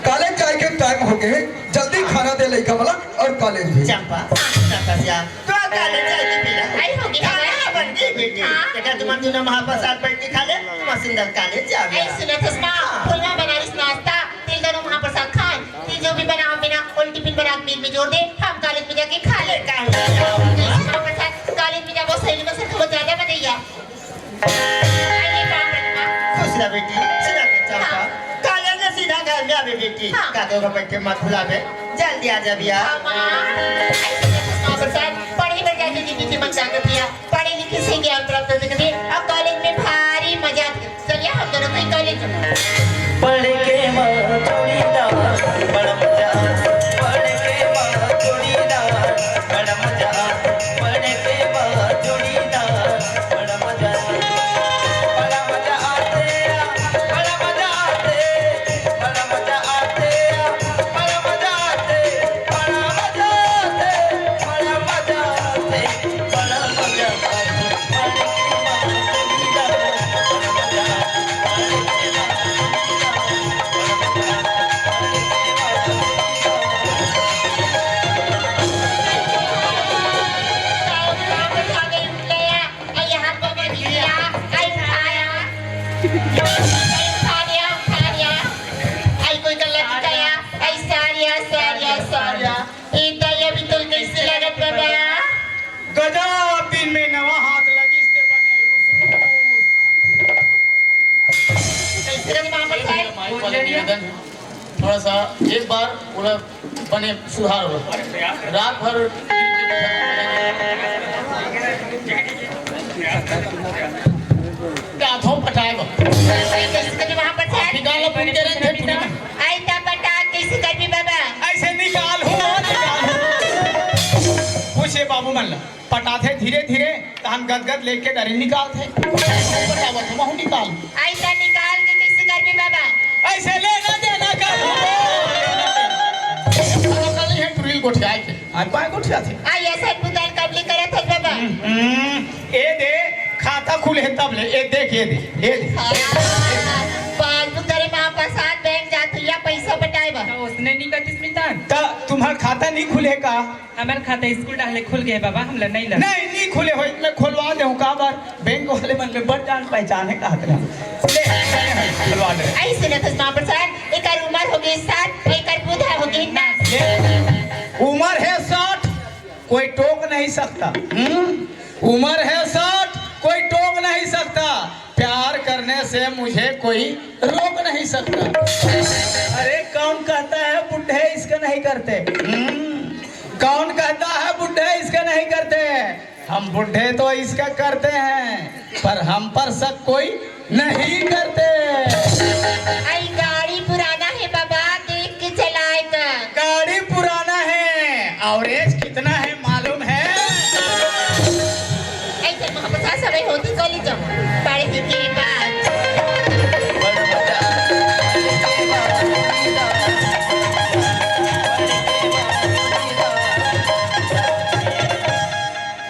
कॉलेज जाए के टाइम हो गए जल्दी खाना दे लइका वाला और कॉलेज भी चंपा तपस्या तो काले जाए पीला आई होगी खाना बन गई बेटी देखा तुम दोनों महाप्रसाद बैठ के खा ले तुम सुंदर कॉलेज जाओगे आई सुना था मां फुलवा बनारस नाश्ता तिल दोनों महाप्रसाद खाए तिल जो भी बनाओ बिना और टिफिन बना मील में जोड़ दे हम कॉलेज में जाके खा ले महाप्रसाद कॉलेज में जाओ सही में से बहुत ज्यादा बनैया आई काम रखना खुश रह बेटी सीधा चंपा काले ने सीधा घर में आवे बेटी कादो का बैठ के मत भुलावे जल्दी आ जा बिया महाप्रसाद पढ़े में जाके दीदी की मंगा के पिया पढ़े लिखे से ज्ञान प्राप्त करके अब कॉलेज में भारी मजा चलिए हम दोनों को कॉलेज पढ़ के माँ चूड़ीदार बड़ा मजा पढ़ के माँ चूड़ीदार बड़ा मजा पढ़ के माँ चूड़ीदार बड़ा मजा आते बड़ा मजा आते बड़ा मजा आते बड़ा मजा आते बड़ा मजा आते बड़ा मजा आते बड़ा मजा आते पढ़ के माँ चूड़ीदार बड़ा मजा गजब दिन में नवा हाथ लगिस ते बने रुस थोड़ा सा एक बार पूरा बने सुधार हो रात भर गाथों पटाए ऐसे निकाल हो पूछे बाबू मन ला पटाथे धीरे धीरे तो हम गदगद लेके डरे निकालते महू निकाल ऐसा निकाल के कैसे कर भी बाबा ऐसे लेना देना कर कल है ड्रिल गोठियाए के आज पाए गुठिया थे आई ऐसा पुताल कबली करे थे बाबा ए दे खाता खुले तब ले ए देख ये दे पाल पुतारे महाप्रसाद बैंक जातु या पैसा बटाए बा उसने नहीं कतिस मितान ता तुम्हारा खाता नहीं खुले का हमारे खाता स्कूल डाले खुल गए बाबा हम नहीं लग नहीं खुले हो मैं खुलवा दे का बार बैंक वाले मन में बड़ जान पहचान है कहा ले खुलवा दे ऐसे न था महाप्रसाद एक उम्र हो गई 7 एक बूढ़ा हो गई ना उम्र है 60 कोई टोक नहीं सकता उम्र है 60 कोई टोक नहीं सकता प्यार करने से मुझे कोई रोक नहीं सकता अरे कौन कहता है बुढ़े इसका नहीं करते कौन कहता है बुढ़े इसका नहीं करते हम बुढ़े तो इसका करते हैं पर हम पर शक कोई नहीं करते आई गाड़ी पुराना है बाबा देख के चलाएगा गाड़ी पुराना है और एज कितना है मालूम है ऐसे महाप्रसाद समय होती कॉलेज पढ़े के बाद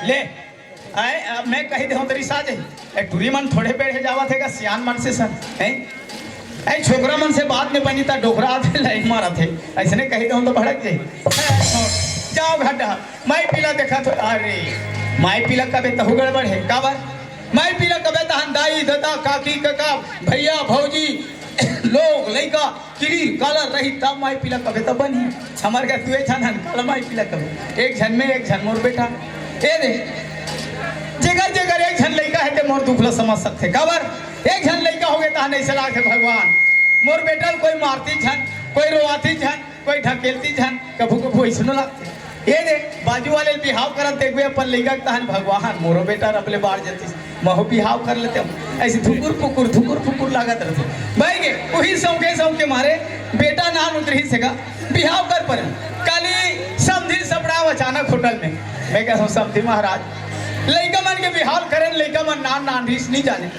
ले आए अब मैं कही दे तेरी साजे ए टूरी मन थोड़े पेड़ जावा थे का सियान मन से सर हैं ऐ छोकरा मन से बात में बनी ता डोकरा आते लाइन मारा थे ऐसे ने कही दे तो भड़क जाए जाओ घाटा मैं पीला देखा तो अरे मैं पीला कबे तहु गड़बड़ है का बार मैं पीला कबे तहन दाई दादा काकी काका भैया भौजी लोग लइका किरी काला रही तब मैं पीला कबे तो बनी हमार का तुए छन काला मैं पीला कबे एक झन में एक झन मोर बेटा ए दे जगह जगह एक झन लइका है ते मोर दुखला समझ सकते काबर एक झन लइका हो गए ता नहीं सलाह के भगवान मोर बेटा कोई मारती झन कोई रोवाती झन कोई ढकेलती झन कभू कभू ऐसनो लगते ये दे बाजू वाले बिहाव करत देखबे अपन लइका तहन भगवान मोरो बेटा अपने बाढ़ जती महु बिहाव कर लेते ऐसे धुकुर फुकुर लागत रहते भाई के वही सौके मारे बेटा नान उतरी सेगा बिहाव कर पर काली समझी सपड़ा अचानक होटल में मैं कहता हूँ समझी महाराज लड़का मन के बिहार करें लड़का मन नान रीस नहीं जाने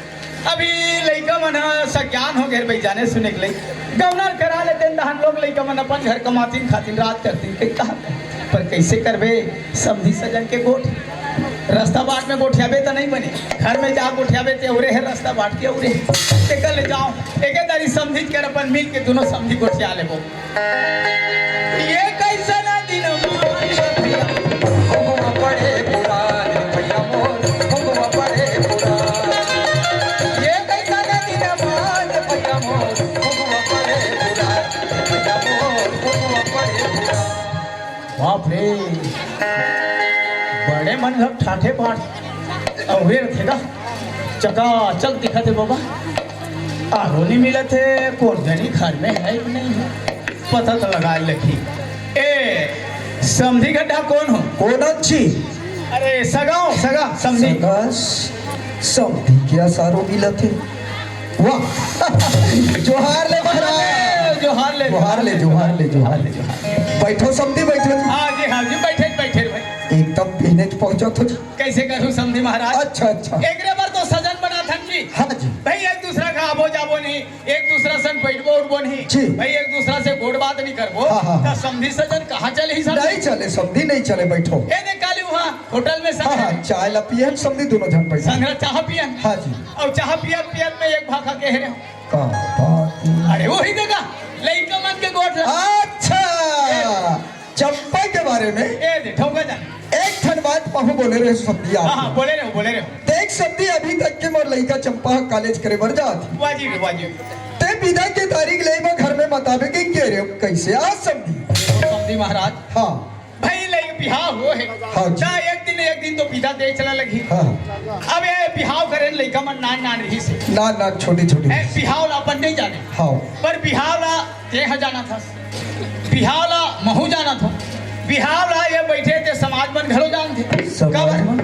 अभी लड़का मन सज्ञान हो गए भाई जाने सुने के लिए गवनर करा लेते हम लोग लड़का मन अपन घर कमाती खातिर रात करती कहा पर कैसे करबे समझी सजन के गोठ रास्ता बाट में गोठियाबे तो नहीं बने घर में जा गोठियाबे ते उरे है रास्ता बाट के उरे ते कल जाओ एक दारी समझी कर अपन मिल के दोनों समझी गोठिया लेबो ये कैसा ना दिन भैया हुआ पड़े पुराण भैया मोर हुआ पड़े पुराण ये कैसा ना दिन भैया मोर हुआ पड़े पुराण भैया मोर हुआ पड़े पुराण बाप रे बड़े मन सब ठाठे पाठ और वे थे का चकाचक दिखा थे बाबा आहो नहीं मिला थे कौन जनी घर में है कि नहीं है पता तो लगा लखी ए समझी गड्ढा कौन हो कौन अच्छी अरे सगा समझी बस समझी क्या सारो मिला थे वाह जोहार ले महाराज जोहार ले जोहार ले जोहार ले जोहार ले बैठो समझी बैठो हाँ जी बैठे भाई एकदम पीने पहुंचा तो कैसे करूँ समझी महाराज अच्छा अच्छा एक बार तो सजन बना था जी हाँ जी भाई एक दूसरा का आबो जाबो नहीं एक दूसरा सन बैठबो उठबो नहीं जी। भाई एक दूसरा से गोड़ बात नहीं करबो हाँ। तो समझी सजन कहाँ चले ही सब नहीं चले समझी नहीं चले बैठो ए ने काली वहाँ होटल में हाँ हाँ चाय ला पिए समझी दोनों जन बैठे संग्रह चाह पियन हाँ जी और चाह पियन में एक भाखा कह रहे हो का बात अरे वही देखा लइका मन के गोठ अच्छा चंपा के बारे में ए दे ठोका जाने एक ठन बात पहु बोले रहे समझी हाँ आप बोले रहे हो देख समझी अभी तक के मोर लड़का चंपा कॉलेज करे बर जाती वाजिब ते विदा के तारीख ले घर में बतावे के के रे कैसे आज समझी समझी महाराज हाँ भाई लई बिहाव हो है हाँ जी। ता एक दिन तो विदा दे चला लगी हाँ अब ये बिहाव करे लइका मन नान रही से ना ना छोटी छोटी ए बिहाव ला अपन नहीं जाने हाँ पर बिहाव ला देह जाना था बिहाव ला महू जाना था बिहाव ला ये बैठे थे समाज मन घरो जान थे समाज मन?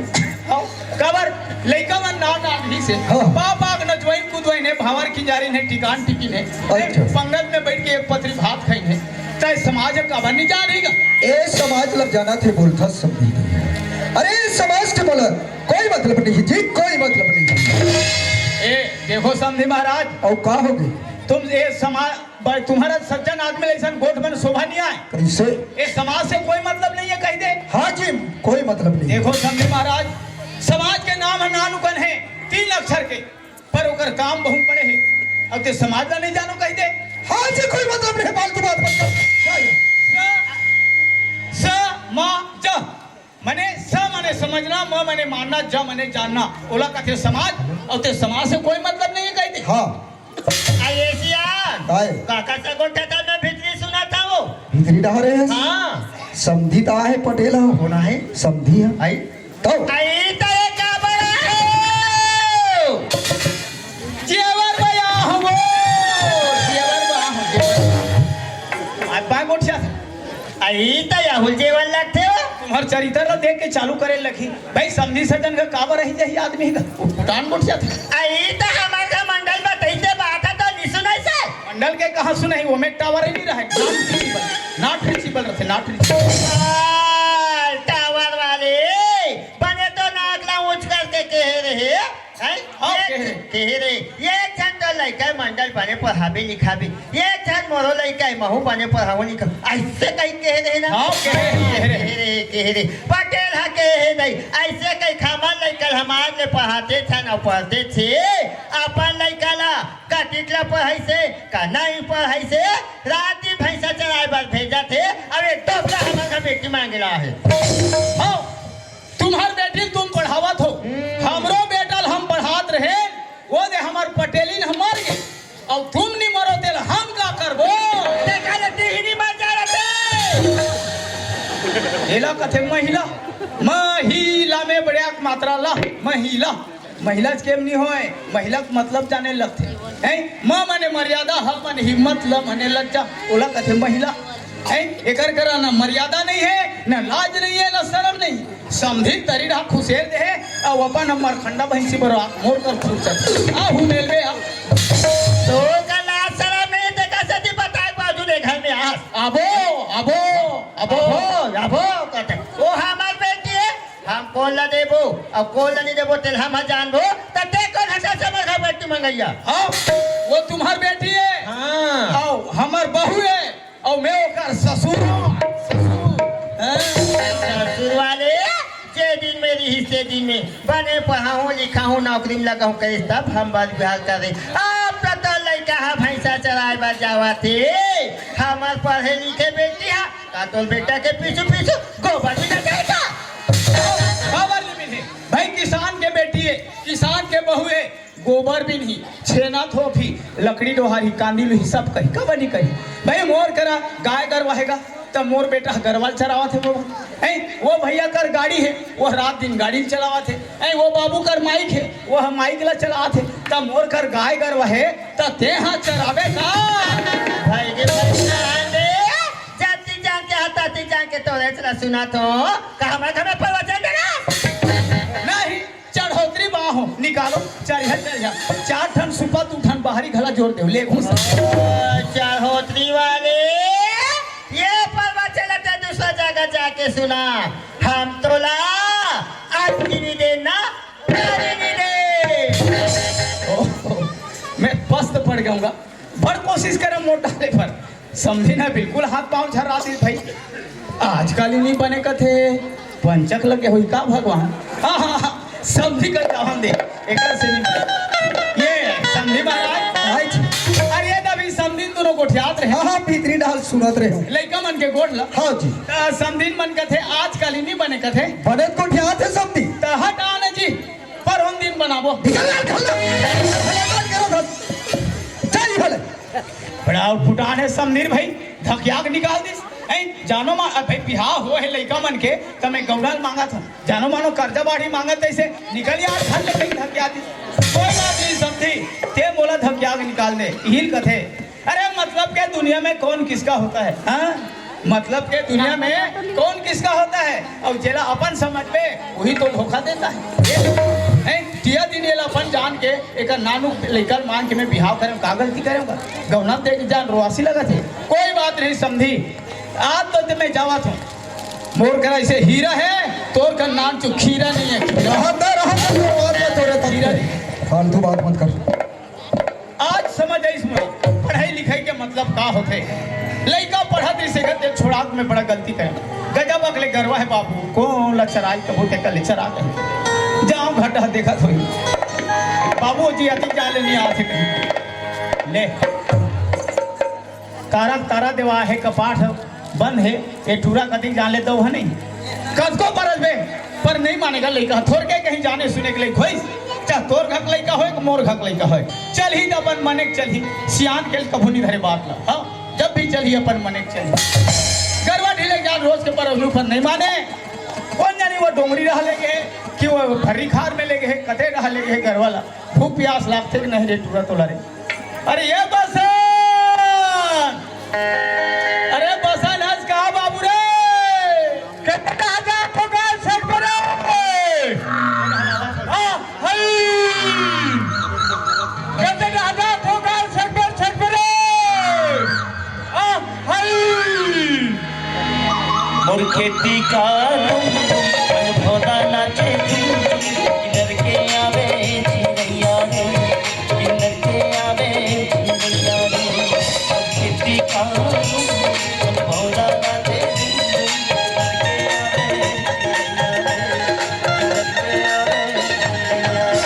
कबर लइका मन नान रही से हाँ। बाप नचवाइन कुदवाइन है भावर की जारी ने टिकान टिकी ने अच्छा। पंगत में बैठ के एक पत्री भात खाई ने तय समाज का बन नहीं जानेगा ए समाज लग जाना थे बोलता समझी अरे समाज के बोला कोई मतलब नहीं जी कोई मतलब नहीं ए देखो समझी महाराज और का हो गई तुम ये समाज तुम्हारा सज्जन आदमी ऐसा गोठ में शोभा नहीं आए कैसे ये समाज से कोई मतलब नहीं है कह दे हाँ जी कोई मतलब नहीं देखो समझे महाराज समाज के नाम है नानुकन है 3 अक्षर के पर ओकर काम बहुत बड़े है अब ते समाज ला नहीं जानो कह दे हाँ जी कोई मतलब नहीं फालतू बात मत कर क्या ये? स म ज मने स मने समझना म मने मानना ज मने जानना ओला कहते समाज और ते समाज से कोई मतलब नहीं है कह दे हाँ काय काका से गोठा था मैं भीतरी सुना था वो भीतरी डहा रहे हैं हाँ समझी ता है पटेल हाँ। होना है समझी है आई तो आई तो ये क्या बड़ा है जेवर बया हो जेवर बया हो आज बाग उठ जा आई तो याहुल जेवन लगते हो तुम्हार चरित्र ला देख के चालू करे लखी भाई समझी सजन का काबर रही जाही आदमी का उठान उठ जाता आई तो हमारे का मंडल बताइए बात है तो नहीं सुनाई से मंडल के कहा सुनाई वो में टावर ही नहीं रहा नॉट रिचेबल रहते नॉट रिचेबल टावर वाले बने तो नाक ला ऊंच करके कह रहे हैं हाँ, कह रहे एक जन तो लड़का मंडल बने पर हाबे लिखाबे एक जन मोरो लड़का महू बने पर हाउ लिखा ऐसे कहीं कह रहे ना हाँ, कह रहे। पटेल हा कह नहीं ऐसे कहीं खामन लड़का हमारे ले पढ़ाते थे ना पढ़ते थे अपन लड़का ला कटिकला पढ़ाई से का नहीं पढ़ाई से रात दिन भैंसा चराए बार भेजा थे अब एक टोपला हमारा बेटी मांगला है हाँ तुम्हार बेटी तुम पढ़ावत हो हमरो बेटल हम पढ़ात रहे वो दे हमार पटेलिन हम मर गए और तुम नहीं मरो तेल हम का करबो देखा लेते ही नहीं मर जा रहे एला कथे महिला में बड़े मात्रा ला महिला केम नहीं होए महिला का मतलब जाने लगते हैं मां मने मर्यादा ह मन हिम्मत ल मने लज्जा ओला कथे महिला है एकर करा ना मर्यादा नहीं है ना लाज नहीं है ना शर्म नहीं समझी तरी रहा खुशेर दे है और अपन हमर खंडा भैंसी पर मोर कर फुर्सत आ हूं मेल में आ तो कला शर्म नहीं ते कैसे दी बताए बाजू ले घर में आ आबो कहते वो हमार बेटी है हम कौन ला देबो अब कौन ला नहीं देबो तेल हम जानबो त ते कौन हसा समझ खा बेटी मंगैया आओ वो तुम्हार बेटी है हां आओ हमार बहू है और मैं ओकर ससुर हूँ ससुर वाले जे दिन में रही से दिन में बने पढ़ाऊं लिखाऊं नौकरी में लगाऊं कहीं तब हम बात बिहार कर रहे अब तो लड़का है भैंसा चराए बा जावा थे हमार पढ़े लिखे बेटी है का तो बेटा के पीछू पीछू गोबर भी न जाएगा खबर नहीं मिली भाई किसान के बेटी है किसान के बहू है गोबर भी नहीं छेना थोपी लकड़ी डोहारी कांदी लुही सब कही कब नहीं कही भाई मोर करा गाय गरवाहेगा तब मोर बेटा गरवाल चरावा थे वो भैया कर गाड़ी है वो रात दिन गाड़ी चलावा थे वो बाबू कर माइक है वो हम माइक ला चला थे तब मोर कर गाय गरवाहे तब ते हाँ चरावे का भाई के दे जाती जान के हताती जान के तो चला सुना तो कहा मैं हमें प्रवचन देना नहीं चढ़ोतरी बाहो निकालो चल जा 4 ठन सुपा 2 ठन बाहरी घला जोड़ दे ले घुस चाहोत्री वाले ये प्रवचन तो दूसरा जगह जाके सुना हम तो ला आज की नहीं देना नहीं दे मैं पस्त पड़ जाऊंगा बड़ कोशिश करे मोटा ले पर समझी ना बिल्कुल हाथ पांव झरा दी भाई आजकल ही नहीं बने का थे पंचक लगे हुई का भगवान हाँ समझी कर जावन दे एक से नहीं ये समझी महाराज अरे तभी समझी दोनों गोठियात रहे हाँ भीतरी डाल सुनत रहे हो लइका मन के गोठ ला हाँ जी समझीन मन का थे आजकल ही नहीं बने का थे बने को ध्यान थे सब दी तो हट आने जी पर हम दिन बनाबो चल भले बड़ा फुटान है समनीर भाई धकियाग निकाल दिस जानो मा भाई बिहार हो है लइका मन के तो मैं गौड़ाल मांगा था जानो मानो कर्जा बाड़ी मांगत ऐसे निकल यार घर ले कहीं धकिया दिस कोई बात नहीं समझी ते बोला धकियाग निकाल दे हिल कथे अरे मतलब के दुनिया में कौन किसका होता है हाँ मतलब के दुनिया में कौन किसका होता है और जेला अपन समझ पे वही तो धोखा देता है टिया दिन ये अपन जान के एक नानू लेकर मान के मैं बिहाव करूँ का गलती करूँगा गौना देख जान रोआसी लगा थे कोई बात नहीं समझी आज तो मैं जावा था मोर करा ऐसे हीरा है तोर का नाम चु खीरा नहीं है फालतू बात मत कर आज समझ इसमें पढ़ाई लिखाई के मतलब का होते लड़का पढ़त इसे गते छोड़ात में बड़ा गलती करे गजब अगले गरवा है बाबू कौन लचराई कबू ते कल चरा गए जाओ घटा देखा थोड़ी बाबू जी अति जाले नहीं आते कहीं ले तारा देवा है कपाट बंद है ये टूरा कति जान ले दो है नहीं कद को बरस में पर नहीं मानेगा लड़का थोड़ के कहीं जाने सुने के लिए खोई चाहे तोर घक लड़का हो मोर घक लड़का हो चल ही अपन मने चल ही सियान के कभू नहीं धरे बात ला हाँ जब भी चलिए अपन मने चल गरवा ढीले जान रोज के पर पर नहीं माने कौन जानी वो डोंगरी रहा लेके कि वो भरी खार में लेके कथे रहा लेके गरवाला खूब प्यास लागते कि नहीं रे टूरा तोला रे अरे ये बसन अरे बसन हंस कहा बाबू रे कितना जा पुकार सेट करो कितना जा पुकार सेट करो मोर खेती का भोला नाचे किन्नर के आवे चिड़ैया रे किन्नर के आवे चिड़ैया रे खेती का भोला नाचे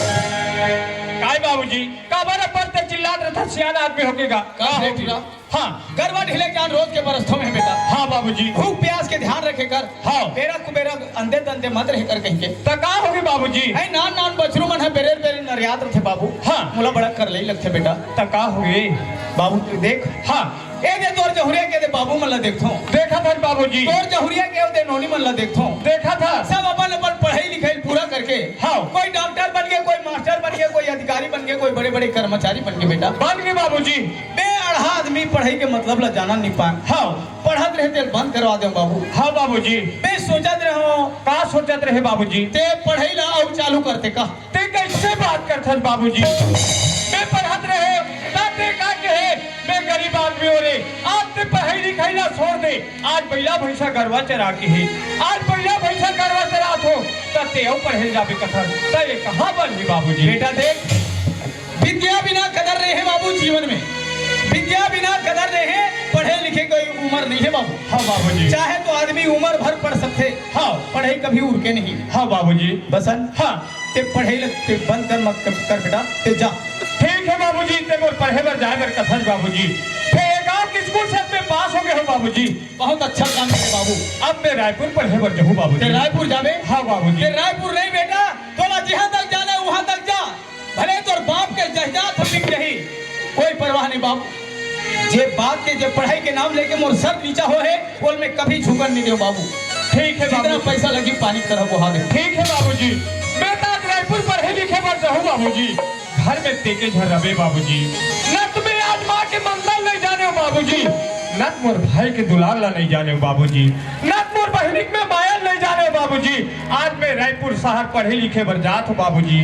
काय बाबूजी का बारे पड़ते चिल्लात रहता सियाना आदमी होकेगा का हो टूरा हाँ गरबा ढीले जान रोज के बरसों में बेटा हाँ बाबूजी भूख प्यास के ध्यान रखे कर हाँ बेरा कुबेरा अंधे तंधे मत रह कर कहीं के तका होगी बाबूजी है नान बछरू मन है बेरे बेरे नरियात रथे बाबू हाँ मुला बड़ा कर ले लगथे बेटा तका होगी बाबू तू देख हाँ ए दे तोर जहुरिया के दे बाबू मन ला देखथो देखा था बाबूजी तोर जहुरिया के दे नोनी मन ला देखथो देखा था सब अपन अपन पढ़ाई लिखाई पूरा करके हाँ कोई डॉक्टर बन गए कोई मास्टर बन गए कोई अधिकारी बन गए कोई बड़े बड़े कर्मचारी बन गए बेटा बन गए बाबूजी बेअढ़ा आदमी पढ़ाई के मतलब ला जाना नहीं पाए हाँ पढ़त रहे तेल बंद करवा दे बाबू हाँ बाबूजी बे सोचत रहो का सोचत रहे बाबूजी ते पढ़ाई ला और चालू करते का ते कैसे बात करथन बाबूजी बे पढ़त रहे ते का कहे मैं गरीब आदमी हो रे आज ते पढ़ाई लिखाई ना छोड़ दे आज बैला भैंसा गरवा चरा के है आज बैला भैंसा गरवा चरा हो ते पढ़े जाबे कथर ते कहाँ बन बाबूजी बेटा देख विद्या बिना कदर रहे बाबू जीवन में विद्या बिना कदर रहे पढ़े लिखे कोई उम्र नहीं है बाबू हाँ बाबूजी चाहे तो आदमी उम्र भर पढ़ सकते हाँ पढ़ाई कभी उड़ के नहीं हाँ बाबूजी बसन हाँ ते पढ़ाई ते बंद कर मत कर बेटा ते जा ठीक है बाबूजी ते मोर पढ़े बर जाए बर कथन बाबूजी गाँव के स्कूल से में पास हो गए हो बाबूजी बहुत अच्छा काम है बाबू अब मैं रायपुर पढ़े बर जाऊँ बाबूजी रायपुर जावे हाँ बाबूजी रायपुर नहीं बेटा थोड़ा जहाँ तक जाना है वहाँ तक जा भले तोर बाप के जहजात हम बिक रही कोई परवाह नहीं बाबू जे बात के जे पढ़ाई के नाम लेके मोर सर नीचा हो है बोल में कभी झुकन नहीं दो बाबू ठीक है जितना पैसा लगी पानी की तरह बहा दे ठीक है बाबूजी बेटा रायपुर पढ़े लिखे पर जाऊँ बाबूजी घर में तेके झर्रबे बाबूजी न तुम्हें आज माँ के मंदिर नहीं जाने हो बाबूजी न मोर भाई के दुलार ला नहीं जाने हो बाबूजी न मोर बहनिक में माया नहीं जाने हो बाबूजी आज मैं रायपुर शहर पढ़े लिखे बर जात हो बाबूजी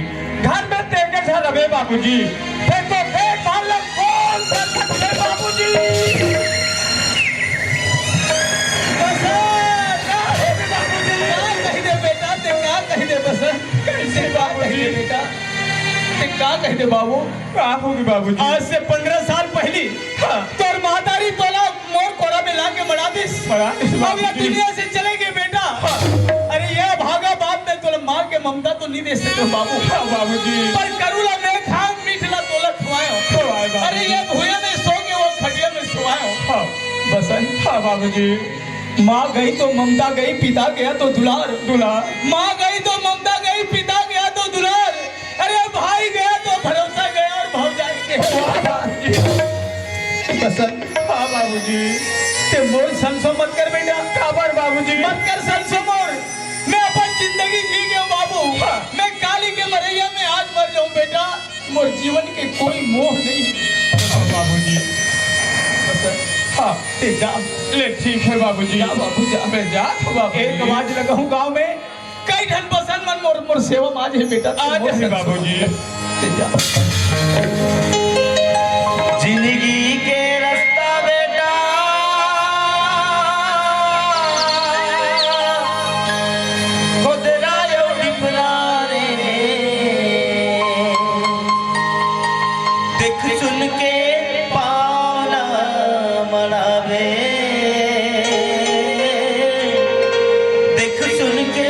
घर में तेके झर्रबे बाबूजी देखो देख भालम कौन कर सकते बाबूजी कही दे बेटा ते क्या कही दे बस कैसे बात कही दे बेटा क्या कह दे बाबू क्या होगी बाबू आज से 15 साल पहली तोर मातारी तोला मोर कोरा में लाके मरा दिस अब दुनिया से चले गए बेटा अरे ये भागा बाप ने तोला माँ के ममता तो नहीं दे सकते बाबू बाबूजी पर करूला मैं खा मीठला तोला खवायो अरे ये भूया में सो के वो खटिया में सोवायो बसन हाँ बाबूजी माँ गई तो ममता गई पिता गया तो दुलार माँ गई तो ममता गई पिता गया तो दुलार अरे भाई गया तो भरोसा गया और भौजाई हाँ बाबूजी ते मोर संसो मत कर बेटा काबर बाबूजी मत कर संसो मोर मैं अपन जिंदगी जी गया बाबू मैं काली के मरैया में आज मर जाऊं बेटा मोर जीवन के कोई मोह नहीं बाबूजी हाँ ते जा ले ठीक है बाबूजी जा बाबू जा मैं जा बाबू एक आवाज लगाऊं गांव में कई ढन पसंद मन मोर मोर सेवा आज है बेटा आज है बाबूजी जिंदगी के रास्ता बेटा खुद रायो डिपरा रे देख सुन के पाला मनावे देख सुन के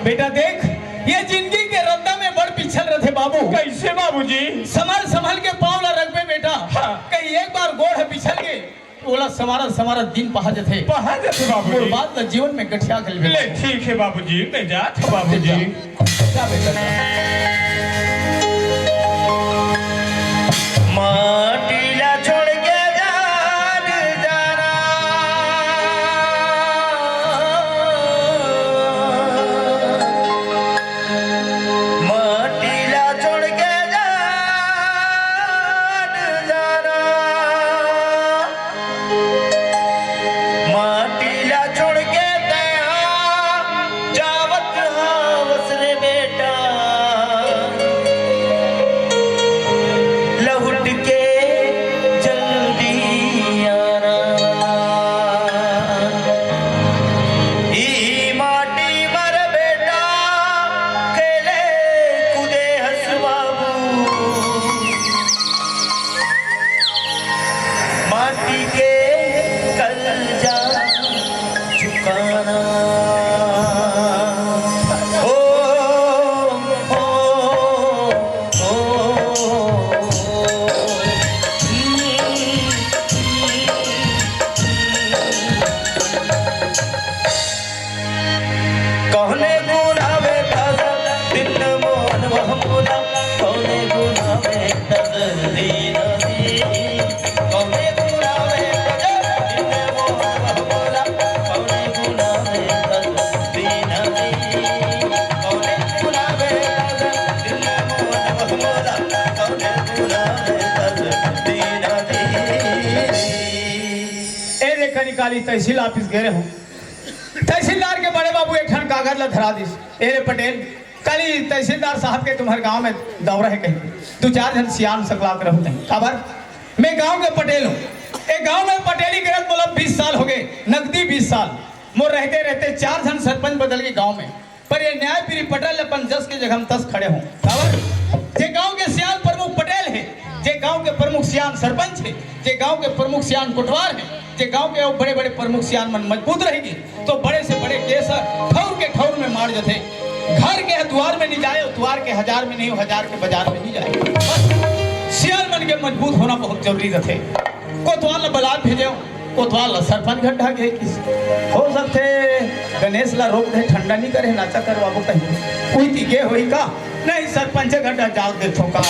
बेटा देख ये जिंदगी के रद्दा में बड़ पिछल रहे थे बाबू कैसे बाबूजी संभल के पाँव ला रख बेटा कहीं एक बार गोड़ है पिछल के बोला समारा दिन पहा जाते बाबू बात तो जीवन में गठिया कर ले ठीक है बाबूजी मैं जात बाबूजी माटीला छोड़ के जाना माटीला छोड़ के जाना माटीला छोड़ के जावत हावस रे बेटा लौट के जल्दी आना ई माटी मर बेटा खेले कूदे हंस बाबू माटी के कल जा झुकाना कौने गुनावे ताजा दिन मोहन महमूदा कौने गुनावे ताजा दीन दी कौने गुनावे ताजा दिन मोहन महमूदा कौने गुनावे ताजा दीन दी कौने गुनावे ताजा दिन मोहन महमूदा कौने गुनावे ताजा दीन दी ए देखा निकाली तहसील ऑफिस गए हूँ तहसीलदार के बड़े बाबू एक ठन कागज ला धरा दिस ए रे पटेल कल ही तहसीलदार साहब के तुम्हारे गांव में दौरा है कहीं 2-4 जन सियान सकला कर होते हैं खबर। मैं गांव के पटेल हूँ। एक गांव में पटेली करत बोला 20 साल हो गए, नकदी 20 साल मोर रहते रहते 4 जन सरपंच बदल के गांव में, पर ये न्याय पीरी पटेल अपन 10 के जगह हम 10 खड़े हों खबर। जे गांव के सियान प्रमुख पटेल है, जे गांव के प्रमुख सियान सरपंच है, जे गांव के प्रमुख सियान कोटवार है, जे गांव के बड़े बड़े प्रमुख सियान मन मजबूत रहेगी तो बड़े से बड़े केस ठौर के ठौर में मार जाते। घर के द्वार में नहीं जाए, द्वार के 1000 में नहीं, 1000 के बाजार में नहीं जाए। बस सियान मन के मजबूत होना बहुत जरूरी रहते। कोतवाल बलाद भेजे, कोतवाल सरपंच गड्ढा के हो सकते गणेश ला रोक दे, ठंडा नहीं करे, नाचा करवाबो कहीं कोई तिगे होई का नहीं, सरपंच गड्ढा जाल दे का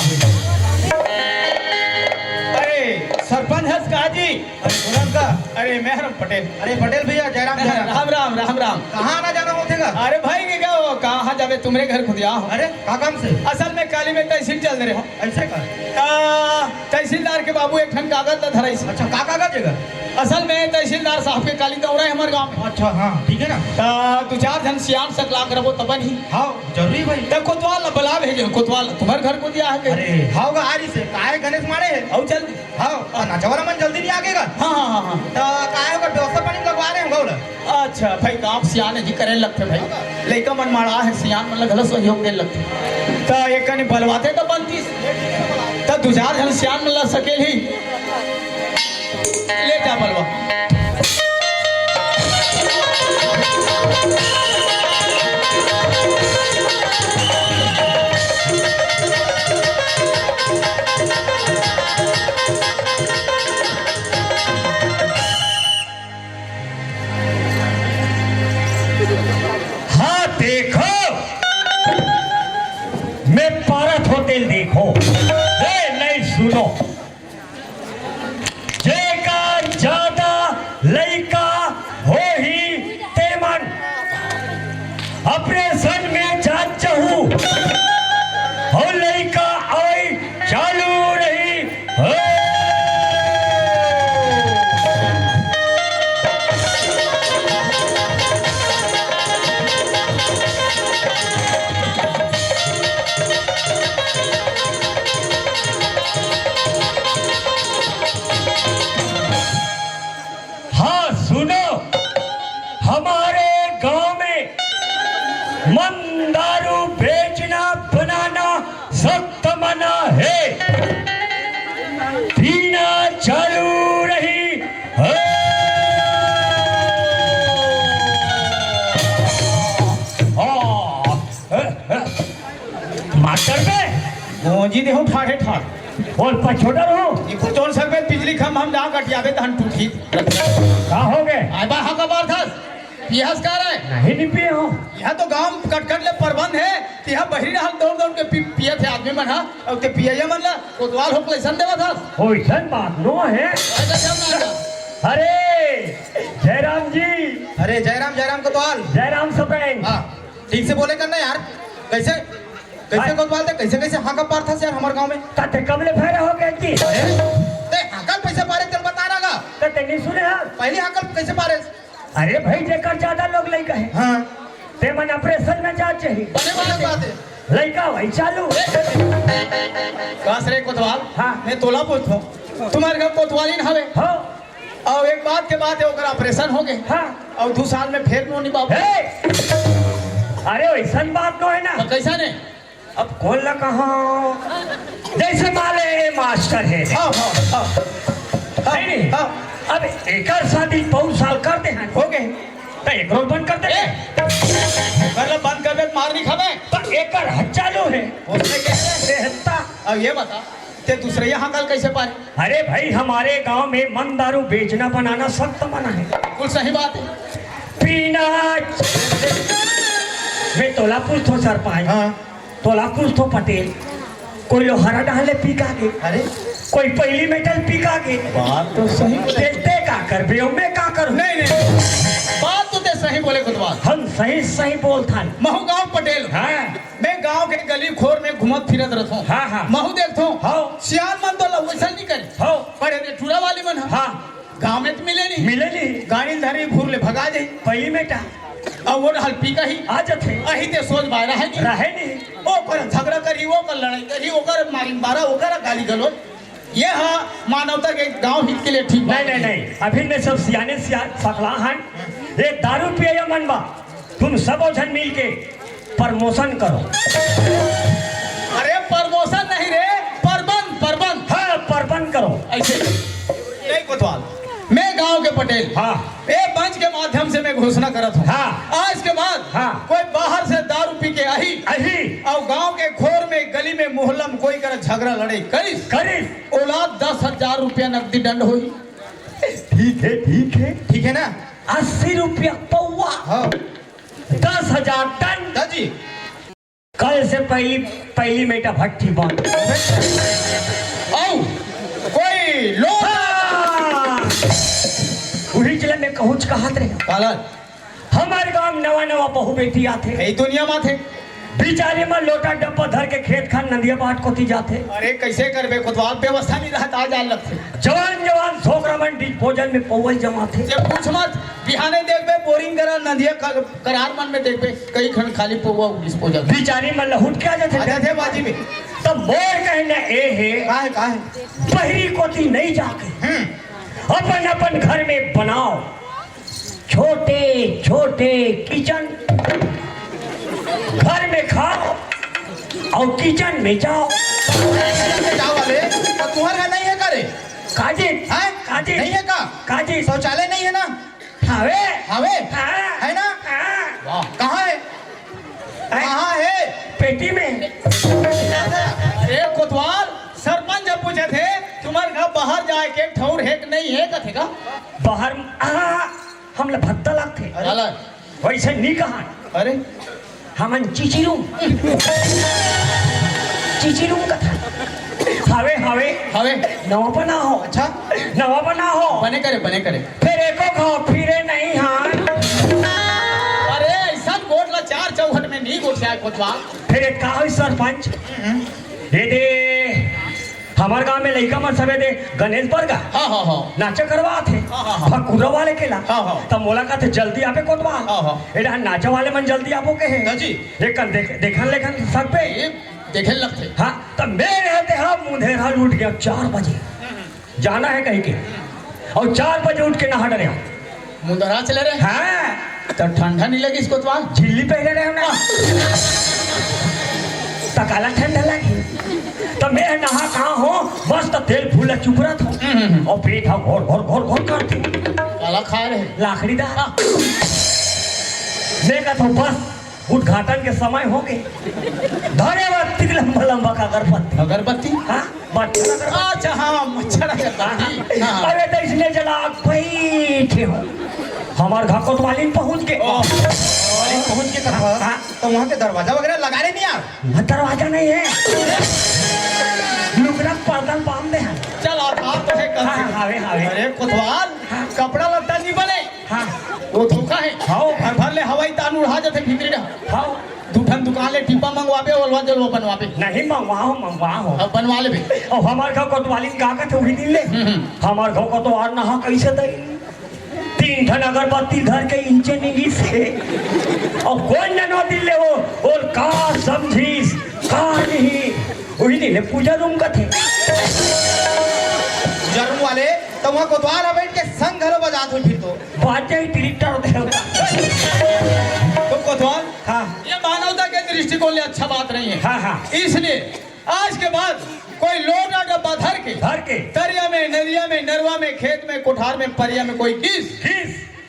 सरपंच हंस का जी। अरे गुलाम का, अरे मेहरम पटेल। अरे पटेल भैया जयराम जयराम। राम राम राम राम। कहाँ आना जाना होतेगा? अरे भाई के क्या हो, कहाँ जावे तुम्हारे घर खुद आ। अरे का काम से? असल में काली में तहसील चल रहे हो। ऐसे का? तहसीलदार के बाबू एक ठन कागज ला धराई। अच्छा का कागज है? असल में तहसीलदार साहब के काली दौरा है हमारे गाँव में। अच्छा हाँ ठीक है ना। 2-4 जन सियान सकला करबो तबन ही। हाँ जरूरी भाई। तब कोतवाल ला बला भेजे, कोतवाल तुम्हारे घर को दिया है। अरे हाँ गा आरी से काहे गणेश मारे है? आओ चल। हाँ नाचवाला मन जल्दी नहीं आगेगा। हाँ हाँ हाँ हाँ। तो काहे का व्यवस्था पानी लगवा रहे हैं गौला। अच्छा भाई गाँव सियान है जी करे लगते भाई, लड़का मन मारा है सियान मन गलत सहयोग दे लगते तो एक कनी बलवाते तो बनती तो 2-4 जन सियान मन ला सकेल ही ले जा बलवा। हाँ देखो मैं पारत होटल देखो नहीं सुनो जेका ज्यादा लड़का हो ही तेमन ऑपरेशन में जान चाहूं हो लड़का आई चालू रही हो। हाँ सुनो हमारे गांव में मन दारू बेचना बनाना सख्त मना है, पीना चालू रही है। मास्टर में जी देखो ठाठे ठाठ बोल पछोड़ा रहो ये कुछ सकते बिजली खम हम जहाँ कटियावे तो हम टूटी का हो गए आए बा हाँ का बार था यह का रहा है नहीं पिए हो यह तो गांव कटकट ले प्रबंध है कि यह बहिरी रहल दौड़ दौड़ के पिए थे आदमी मन हा और ते पिए मन ला कोतवाल हो पैसा देवा था ओइसन बात नो है। अरे जयराम जी। अरे जयराम जयराम कोतवाल। जयराम सपेन। हाँ ठीक से बोले करना यार। कैसे कैसे कोतवाल थे कैसे कैसे हाँ का पार था यार हमारे गांव में। कते कमले फेरे हो गए की ते हाकल पैसे पारे चल बता रहा कते नहीं सुने हाँ पहले हाकल कैसे पारे। अरे भाई जेकर ज्यादा लोग लड़का है हाँ ते मन ऑपरेशन में जा चाहिए बने वाली बात है लड़का वही चालू। कास रे कोतवाल हाँ। मैं तोला पूछो तुम्हारे घर कोतवाली न हवे हो और एक बात के बाद है ओकर ऑपरेशन हो गए हाँ और 2 साल में फिर नो नहीं बाबू अरे वैसन बात नो है ना। तो कैसा ने अब खोल ना कहाँ जैसे माले मास्टर है हाँ हाँ हाँ है नहीं? हाँ अब एकर शादी बहुत साल करते हैं हो गए तो एक रोज बंद कर दे मतलब बंद कर दे मार नहीं खावे तो एकर हद चालू है उसने कैसे रहता। अब ये बता ते दूसरे यहाँ कल कैसे पाए। अरे भाई हमारे गांव में मन दारू बेचना बनाना सख्त मना है। बिल्कुल सही बात है। पीना मैं तोलापुर थो सरपंच हाँ तोलापुर थो पटेल कोई लोहारा डाले पीका के अरे कोई पहली मेटल पीका के बात तो सही देखते का कर बे मैं का करूं। नहीं नहीं बात तो ते सही बोले कोतवाल हम सही सही बोल था। महू गाँव पटेल हूँ। हाँ मैं गांव के गली खोर में घुमत फिरत रहता हूँ। हाँ, हाँ। महू देखता हूँ हाँ। सियान मन तो वैसा नहीं करे हो पर ये टूरा वाली मन हाँ गांव में तो मिले नहीं मिले नहीं गाड़ी धरी घूर ले भगा जाई पहली मेटा अब वो रहल पी कही आ जाते अही ते सोच बाहर है नहीं रहे नहीं ओ पर झगड़ा करी वो कर लड़ाई करी ओकर मारी मारा ओकर गाली गलो ये हाँ मानवता के गांव हित के लिए ठीक बात नहीं नहीं नहीं अभी में सब सियाने सकला हैं ये दारू पिए या मनबा तुम सब जन मिल के प्रमोशन करो। अरे प्रमोशन नहीं रे प्रबंध हाँ प्रबंध करो ऐसे नहीं कोतवाल मैं गांव के पटेल हाँ ए मंच के माध्यम से मैं घोषणा करत हूँ हाँ। आज के बाद हाँ। कोई बाहर से दारू पी के आई अही और गांव के खोर में गली में मोहल्ला में कोई कर झगड़ा लड़ाई करिस करीब औलाद 10,000 रुपया नकदी दंड हुई। ठीक है ना 80 रुपया पौवा हाँ 10,000 टन। दादी कल से पहली मेटा भट्टी बंद। औ कोई लोग वही जिले में कहूच कहत रहे पालन हमारे गांव में नवा बहू बेटी आते यही दुनिया में थे बिचारे में लोटा डब्बा धर के खेत खान नदिया बाट कोती जाते अरे कैसे करबे कोतवाल व्यवस्था नहीं रहता आज आल लगते जवान छोकरा मन भोजन में पौवल जमा थे जब पूछ मत बिहाने देखबे बोरिंग करा नदिया करार मन में देखबे कई खंड खाली पोवा उगिस पोजा बिचारी में लहुट के आ आजा जाते थे बाजी में तब मोर कहना ए है का है बहरी कोती नहीं जाके अपन घर में बनाओ छोटे छोटे किचन घर में खाओ और किचन में जाओ। जाओ वाले तो तुम्हारे नहीं है करे काजी हैं काजी नहीं है का काजी शौचालय नहीं है ना हावे हवे हाँ, है ना हाँ, कहाँ है कहाँ है पेटी में। अरे कोतवाल सरपंच जब पूछे थे तुम्हारे घर बाहर जाए के ठौर है कि नहीं है कथे का बाहर हम लोग भत्ता लगते वैसे नहीं कहा अरे हमन चिचिरूम का था हवे हवे हवे नवा बना हो अच्छा नवा बना हो बने करे फिर एको खाओ फिरे नहीं हाँ अरे ऐसा गोट ला 4 चौखट में नहीं गोट जाए कोतवाल फिर एक कहा सरपंच ये दे हमारे गांव में लड़का मन सबे दे गणेश बरगा हाँ नाचा करवा थे हाँ। फकुरा वाले केला हाँ। तब मोला का थे जल्दी आपे कोतवा हाँ। एडा नाचा वाले मन जल्दी आपो के है जी देखन देखन लेखन सब पे ये देखे लगते हाँ तब मैं रहते हम मुंधेर हाल उठ गया 4 बजे जाना है कहीं के और 4 बजे उठ के नहा डरे मुंदरा चले रहे हाँ तो ठंडा नहीं लगी इसको कोतवाल झिल्ली पहने रहे हमने तकाला ठंडा लगी तो मैं नहा कहाँ हो मस्त तेल फूला चुप रहा था और पेट हा घोर करते काला खा रहे लाखड़ी दा मैं का तो बस उद्घाटन के समय हो गए धन्यवाद लंबा लंबा का अगरबत्ती हाँ अच्छा हाँ मच्छर अरे तो इसलिए जला बैठे हो हमारे घर कोतवाली पहुंच के पहुंच के कहा तो वहाँ के दरवाजा वगैरह लगा रहे नहीं यार दरवाजा नहीं है लुगड़ा पर्दन बांध दे हैं चल आप तो है हावे अरे कोतवाल कपड़ा लत्ता नहीं बने हाँ वो धोखा है हाओ भर भर ले हवाई तान उड़ा जाते भीतरी ना हाओ दूठन दुकान ले टिप्पा मंगवाबे ओलवा जलवा बनवाबे नहीं मंगवाओ अब बनवा ले भी और हमारे घर कोतवाली का थे वही दिन ले हमारे घर को तो और नहा कैसे दे 3 ठन अगरबत्ती धर के इंचे निगी से और कौन जनो दिल ले वो और का समझीस का नहीं वही दिन ले पूजा रूम का थे जरूर वाले तो वहाँ कोतवाल आ बैठ के संग घरों बजात हुई फिर तो बाजे ही डिरेक्टर होते तो कोतवाल हाँ ये मानवता के दृष्टिकोण ले अच्छा बात नहीं है हाँ इसलिए आज के बाद कोई लोटा डब्बा धर के तरिया में नदिया में नरवा में खेत में कोठार में परिया में कोई किस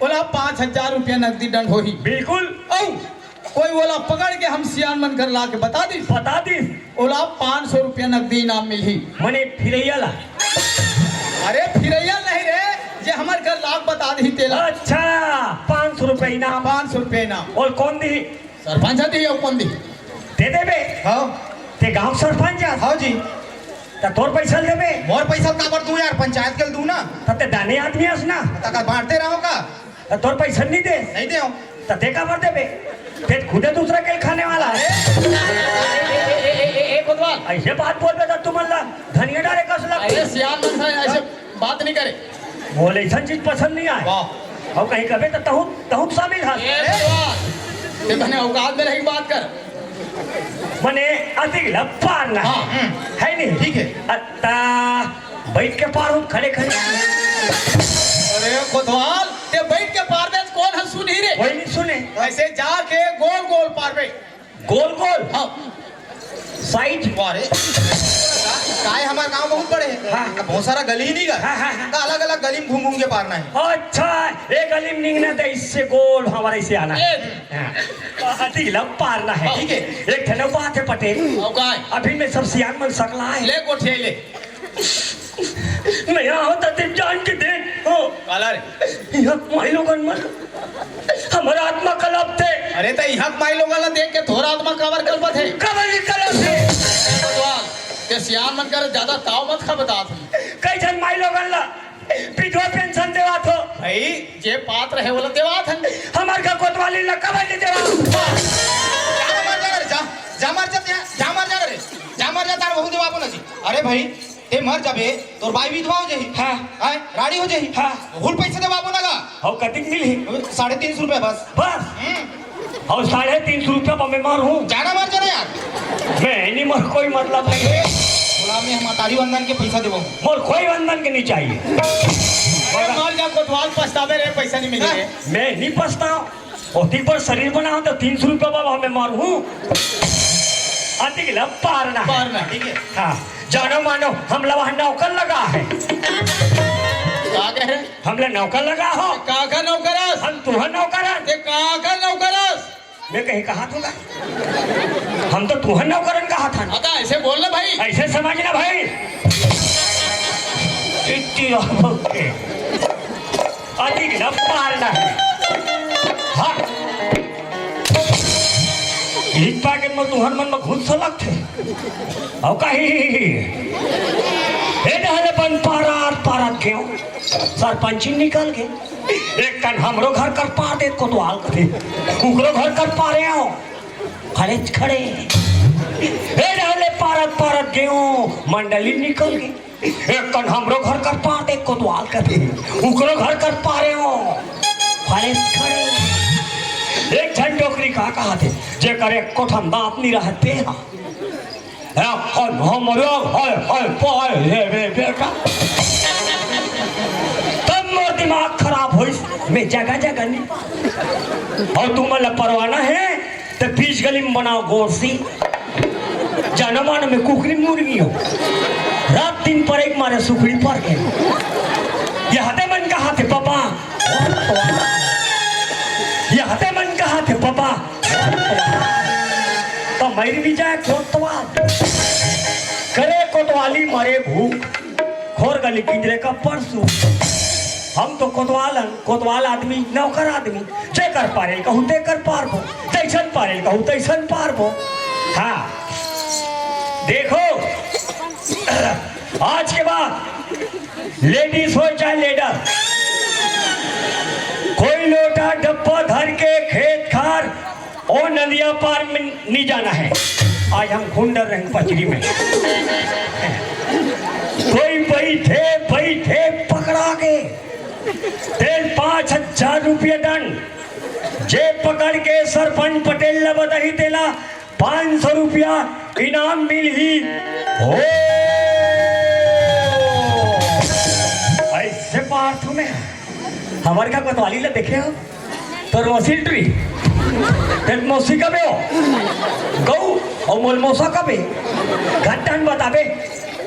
बोला 5,000 रुपया नकदी दंड हो ही बिल्कुल औ कोई बोला पकड़ के हम सियान मन कर ला के बता दी बोला 500 रुपया नकदी इनाम मिली मने फिरैया अरे फिरैया नहीं रे जे हमार घर लाख बता दी तेला अच्छा 500 रुपये इनाम 500 रुपया इनाम और कौन दी सरपंच दी और कौन दी दे देबे हाँ ते गांव सरपंच हाँ जी तो तोर पैसा देबे मोर पैसा का कर दूं यार पंचायत के दूं ना तब ते दाने आदमी हस ना तक बांटते रहो का तो तोर पैसा नहीं दे नहीं दे तो ते का कर देबे ते खुदे दूसरा के खाने वाला है कोतवाल ऐसे बात बोल बे तुम अल्लाह धनिया डाले कस लग अरे सियान मन ऐसे बात नहीं करे बोले ऐसा चीज पसंद नहीं आए वाह और कहीं कबे तो तहु शामिल है ए कोतवाल ते मैंने औकात में रही बात कर। मने अधिक पार ना हाँ, है नहीं ठीक है। अत्ता बैठ के पार हूँ खड़े खड़े अरे कोतवाल ते बैठ के पार में कौन है सुनी रे? कोई नहीं सुने ऐसे जाके गोल गोल पार पे गोल गोल हाँ साइड अरे काय हमारे गांव बहुत बड़े हैं। हाँ। बहुत सारा गली ही नहीं गा। हाँ, हाँ, हाँ। तो अलग अलग गली में घूम घूम के पारना है। अच्छा एक गली में निकलना तो इससे गोल हमारे इसे आना है अधिक पारना है। ठीक है। एक ठनो बात है पटेल और काय अभी मैं सब सियान मन सकला है ले कोठे ले मैं यहाँ होता तुम जान के दे हो काला रे यहाँ माई लोगन मन हमारा आत्मा कलप थे अरे तो यहाँ माई लोग देख के थोड़ा आत्मा कावर कल्पत है। कबरी कलप थे कोतवाल ते सियान मन कर ज्यादा ताव मत खा बता तुम। कई जन माई लोगन ला विधवा पेंशन देवा थो भाई जे पात्र है बोला देवात है। हमार का कोतवाली ला कबरी देवा तार बहु देवा बोला जी। अरे भाई ते मर जाबे तोर बाई विधवा हो जाही। हाँ। हां राड़ी हो जाही। हाँ। हुल पैसे देवा बोला और कतिक मिली 350 रुपए बस। बस और 350 रुपया पर मैं मार हूँ जाना मर जाना यार। मैं नहीं मर कोई मतलब नहीं है बोला मैं हम तारी वंदन के पैसा देबो। मोर कोई बंधन के नहीं चाहिए अरे मार जा कोतवाल पछतावे रे पैसा नहीं मिले रे। मैं नहीं पछताऊं और तीन पर शरीर बनाओ तो 300 रुपया बाबा मैं मारू हूँ अधिक पारना है। पारना ठीक है। हाँ जानो मानो हम लोग वहाँ नौकर लगा है का कह रहे? हम लोग नौकर लगा हो काका नौकरस हम तुहर नौकर हैं। ते काका नौकरस। मैं कहीं कहा था हम तो तुहर नौकरन कहा था ना। अता ऐसे बोल ना भाई। ऐसे समझना भाई अधिक पारना है। हाँ एक पैकेट में तुहर मन में घुस सलग थे और कहीं बन पारात क्यों सरपंची निकल के एक टन हमरो घर कर पार दे कोतवाल करे उकरो घर कर पारे हो खड़े खड़े पारत गेहूं मंडली निकल गई एक टन हमरो घर कर पार दे कोतवाल करे उकरो घर कर पारे हो खड़े खड़े एक झन टोकरी कहा थे जे करे कोठम बाप नहीं रहते बेटा तब मोर दिमाग खराब हो मैं जगह जगह नहीं और तुम मतलब परवाना है तो बीच गली में बनाओ गोरसी जनमान में कुकरी मुर्गी हो रात दिन पर एक मारे सुखड़ी पर के ये हते मन कहा थे पापा ये हते मन कहा थे पापा तो मर भी जाए कोतवाल करे कोतवाली मरे भूख खोर गली किंजरे का परसू हम तो कोतवाल आदमी नौकर आदमी जे कर पारे कहूँ ते कर पारबो तैसन पारे कहूँ तैसन पारबो। हाँ देखो आज के बाद लेडीज हो चाहे लेडर कोई लोटा डब्बा धर के खेत खार और नदिया पार में नहीं जाना है। आज हम खुंडर रंग पचड़ी में कोई बैठे पकड़ा के तेल 5000 रुपया दंड जे पकड़ के सरपंच पटेल ला बदही देला 500 रुपया इनाम मिल ही हो ऐसे पार्थ में हमारे का कोतवाली ला देखे हो तो रोसिल ट्री फिर मौसी कबे हो गौ और मोल मौसा कबे घंटन बताबे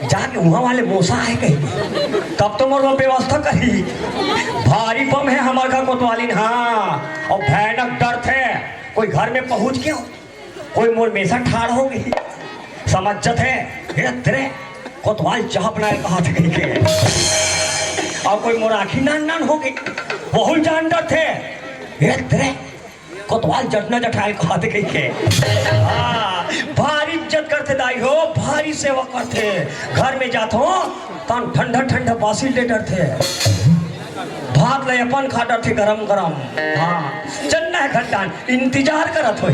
जाके वहाँ वाले मौसा है कहीं तब तो मोर व्यवस्था करी भारी बम है हमारे घर कोतवाली। हाँ और भयानक डर थे कोई घर में पहुँच गया कोई मोर मेसा ठाड़ हो गई समझत है तेरे कोतवाल चाह बनाए कहा थे कहीं के और कोई मोर आखी नान हो गई बहुत जान डर थे तेरे कोतवाल जटना जठाए कहते कहीं के भारी इज्जत करते दाई हो भारी सेवा करते घर में जाते हो तन ठंडा ठंडा बासी ले डरते भात ले अपन खा डरते गरम गरम। हाँ चलना है घंटा इंतजार करत हो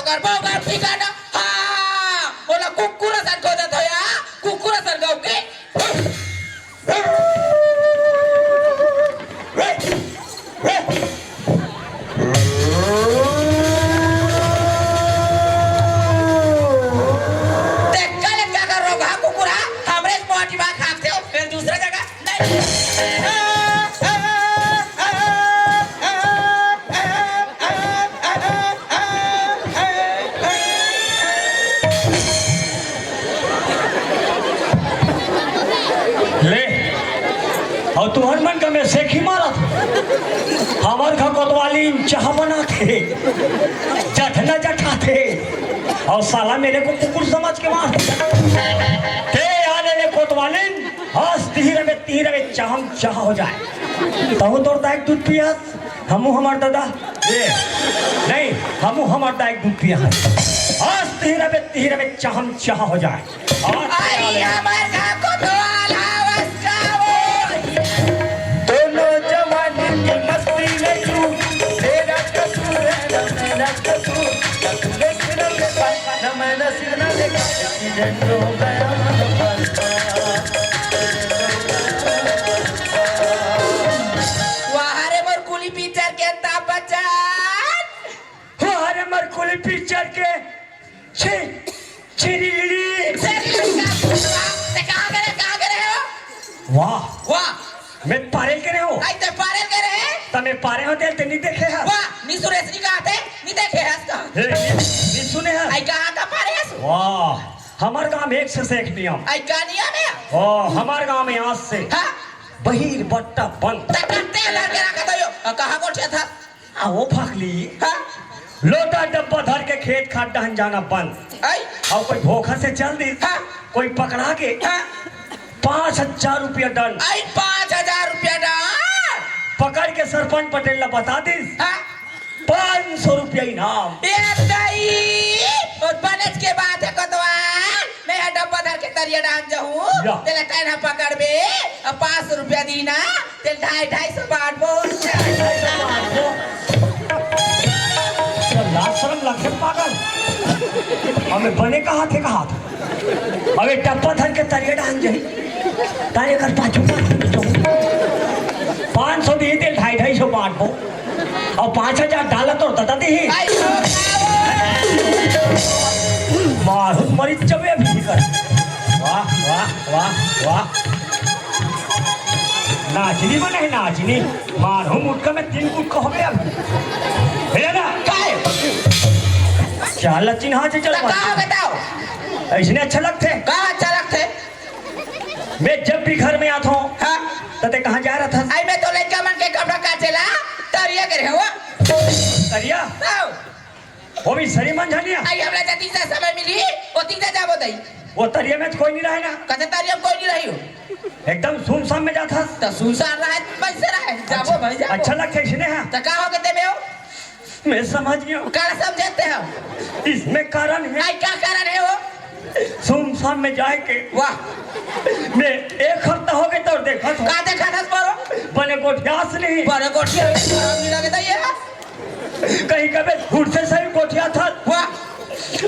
ओकर बोगर ठिकाना हाँ बोला कुकुर सर को दे या कुकुर सर गाँव के ले और तुम्हार मन का मैं सेखी मारा था हमार का कोतवाली चाह बना थे जठना जठा थे और साला मेरे को कुकुर समझ के मार के आने ले कोतवाली हंस तीर में चाहम चाह हो जाए तहु तोर दाई दूध पियास हमू हमार दादा ये नहीं हमू हमार दाई दूध पिया है हंस तीर में चाहम चाह हो जाए और आई हमार का कोतवाला दोनों जवानी की मस्ती में तू तेरा कसूर है न मेरा कसूर तूने सिर में पाया न मैंने सिर न देखा एक्सीडेंट हो गया वहारे मरकुली पिक्चर के ता बच्चन हमारे मरकुली पिक्चर के छिरी कहाँ गए हो वाह वाह मैं पारे करे हो आई ते पारे करे तमे पारे हो तेल ते नहीं देखे है वाह नी सुरेश नी कहते नी देखे है इसका नहीं सुने है आई कहाँ का पारे है वाह हमार गांव में एक से एक नियम आई कहानियाँ में ओ हमार गांव में आज से हाँ बहिर बट्टा बंद तकते लड़के रखा था यो कहाँ कोठिया था आ वो फाकली हाँ लोटा डब्बा धर के खेत खाद डहन जाना बंद आई और कोई धोखा से चल दी हाँ कोई पकड़ा के हाँ 5,000 रुपया दंड आई 5,000 रुपया डाल पकड़ के सरपंच पटेल ने बता दी हाँ 500 रुपया इनाम एक दही और बनच के बाद है कतवान मैं डब्बा धर के तरिया डाल जाऊँ या। तेरे टाइम पकड़ बे अब 500 रुपया दीना तेरे 250 बांट बोल लाशरम लगे पागल हमें बने का हाथ है का हाथ अबे डब्बा धर के तरिया डाल जाई तारे कर पाछू 500 दिए थे 250 बांट को और 5,000 डाला तो दादा दी आई हो मारूत मरी चबे अभी कर वाह वाह वाह वाह नाचनी बने है नाचनी मारू मुटका में 3 गुट को हो गया है ना काय चल चिन्हा से चल कहाँ बताओ ऐसने अच्छा लगते कहाँ अच्छा लगते मैं जब भी घर में आता हूँ हाँ तते कहाँ जा रहा था आई मैं तो लड़का मन के कपड़ा काटेला तरिया करे हो करिया आओ वो भी सरी मन झानिया आई हमरा जति से समय मिली वो तीजा जाबो दई वो तरिया में कोई नहीं रहे ना कते तरिया कोई नहीं रही हो एकदम सुनसान में जाता तो सुनसान रहा पैसे रहा जाबो भाई जाबो अच्छा लगता है इसने हाँ तो कहाँ हो गए में हो मैं समझ गया हूँ। क्या समझते हो इसमें कारण है आई क्या कारण है वो सुनसान में जाए के वाह मैं 1 हफ्ता हो गए तो देखा था का देखा था बोलो बने गोठियास नहीं बड़े कोठी नहीं लगे था ये कहीं कभी झूठ से सही गोठिया था वाह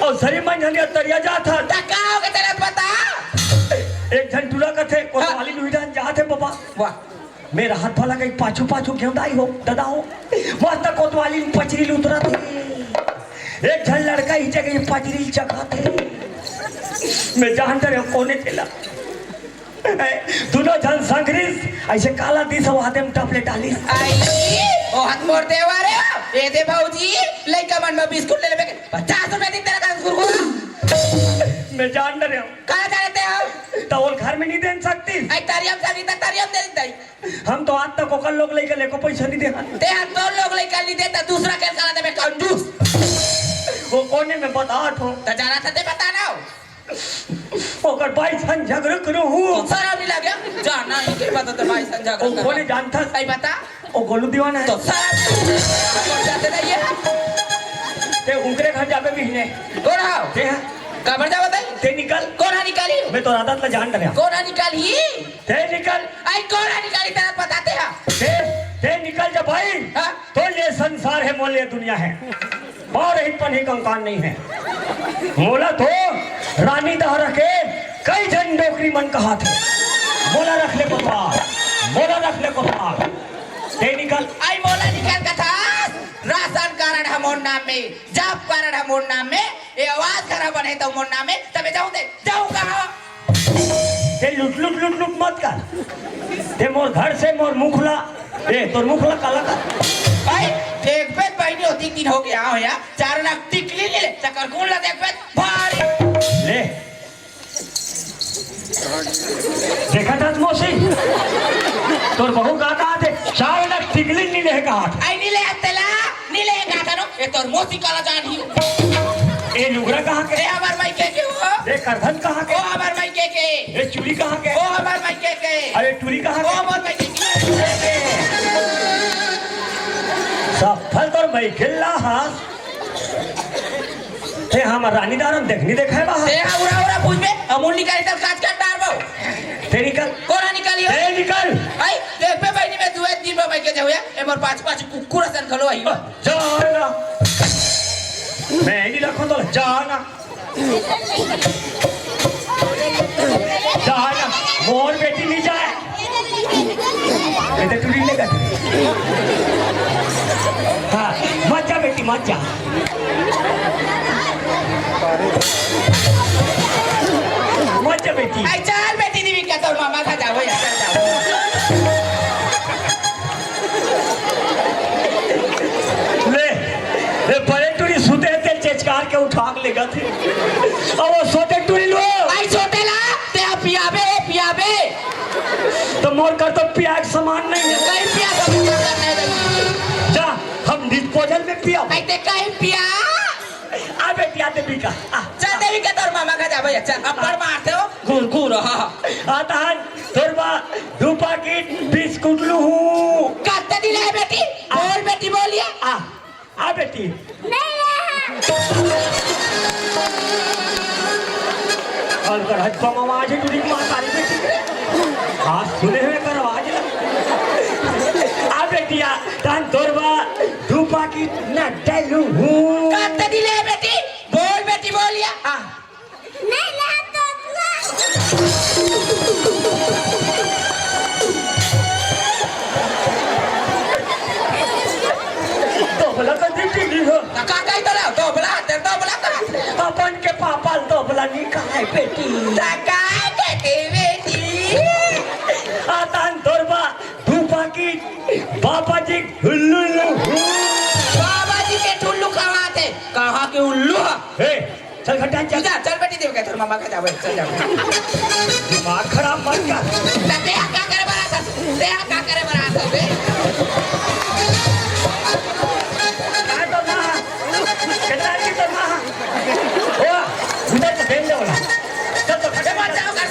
और सरी मन झानिया तरिया जा था तो कहाँ हो गए तेरे पता एक जन टूला का थे कोतवाली लुईडान जा थे बाबा वाह मेरा हाथ वाला कहीं पाछू पाछू क्यों दाई हो दादा हो मस्त कोतवाली पचरी उतरा थे एक झन लड़का ही जगह पचरी चका थे मैं जानता रहे कोने चला दोनों झन संग्रीस ऐसे काला दी सब हाथे में टपले डाली आई ओ हाथ मोड़ दे वारे ए दे भाऊजी लइका मन में बिस्कुट ले लेबे 50 रुपए दी तेरा का गुरगुरा मैं जान रहे हूँ कहाँ जानते हो तो वो घर में नहीं दे सकती आई तारियम जानी ता तारियम दे दई हम तो आज तक ओकर लोग लेके लेको पैसा नहीं दे ते हाथ दो लोग लेकर ली देता दूसरा के करा दे में कंजूस वो कोने में बताट हो तो जाना था ते बता ना ओकर भाई सन झगड़ करो हूँ तो सारा भी लगे जाना ही के बता तो भाई संजा वो कोने जानता आई बता ओ गोलू दीवाना है तो सारा जाते नहीं है ते उनके घर जाबे भी ने कौन आओ ते कबर जा बताई ते निकल कौन आ निकाली मैं तो आदत ला जान रहा कौन आ निकाली ते निकल आई कौन आ निकाली तेरा बताते हैं ते निकल जा भाई हाँ? तो ये संसार है मोल ये दुनिया है और ही पन ही कंकान नहीं है। मोला तो रानी दहर के कई जन डोकरी मन कहा थे। मोला रख ले कोतवाल, मोला रख ले कोतवाल। ते निकल आई मोला निकल का था राशन कार्ड हमोर नाम में, जॉब कार्ड हमोर नाम में, ये आवाज खराब बने तो मोर नाम में, तबे जाऊं दे जाऊं कहाँ? ते लुट मत कर। ते मोर घर से मोर मुखला ए तोर मुखला काला कर। भाई देख पे पहले होती दिन हो गया हो या 4 लाख टिकली ले चक्कर कौन ला देख पे भारी ले देखा था मौसी तोर बहू गाता थे 4 लाख टिकली नहीं ले कहा आई नीले अतला नीले गाता नो ये तोर मोसी काला जान ही ए लुगरा कहाँ के ए हमार माई के हो ए करधन कहाँ के ओ हमार माई के ए चूड़ी कहाँ के ओ हमार माई के अरे टूरी कहाँ ओ के हमार माई के सब फल तोर भाई खिल्ला हास ए हम रानी दारम देखनी देखा है बाहर ते उरा उरा पूछ में अमूल निकाली तब काट काट डारबो ते निकल कोना निकालियो ए निकल आई देख पे बहनी में दुए दिन में भाई के जाओ या ए मोर 5 कुकुर सन खलो आई जाना मैं नहीं रखूं तो जाना जाना मोर बेटी नहीं जाए इधर टूरी लेगा हाँ मत जा बेटी मत जा मत जा बेटी आई चल बेटी दी क्या तोर मामा खा जाओ या चल जाओ ले बड़े टूरी सुते थे चेचकार के उठा के लेगा थे और वो सोते टूरी लो आई सोतेला ते पियाबे तो मोर कर तो प्याग समान नहीं है कहीं पिया तो क्या करने लगी जा हम डिस्पोजल में पिया आई ते कहीं पिया आ बेटिया देवी का चल देवी के तोर मामा खा जाओ या चल अब मारते हो गुर हां आता तोरबा 2 पैकेट बिस्कुट लू हूँ काटते दिले है बेटी बोल बेटी बोलिए आ बेटी और कर हज को आवाज है टूरी मां तारी बेटी हाथ सुने हुए कर आवाज आ बेटिया तान तोरबा 2 पैकेट न डालू हूँ काटते दिले है बेटी बोलिए तो बोला तो दीदी नहीं हो काका इधर आओ तो बोला अपन के पापा तो बोला नहीं कहा बेटी काका बेटी बेटी आतान तोरबा 2 पैकेट बाबा जी हुल्लू बाबा जी के ठुल्लू कहाँ के उल्लू हे चल खड्डा चल चल बेटी देव के तोर मामा खा जाओ चल जाओ दिमाग खराब मत कर ते का करे बरात बे काय तो ना केता की तो ना ओ उधर तो भेज दे वाला चल तो खड्डा मत जाओ कर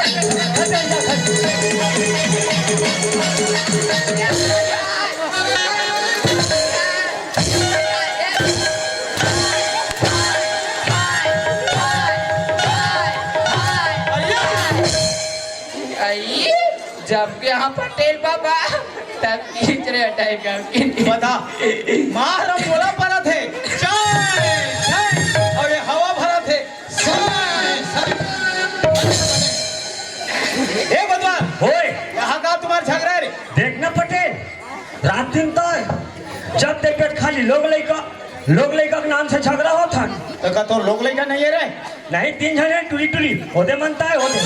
आई जब के यहाँ पटेल बाबा तब खींच रहे टाइगर बता मारम बोला पड़ा थे चाय और ये हवा भरा थे ए बदवान होए यहाँ का तुम्हारा झगड़ा रे देखना पटेल रात दिन तो जब देखे खाली लोग लइका के नाम से झगड़ा होता तो का तो लोग लइका नहीं है रे नहीं 3 जने टुली होदे मनता है होदे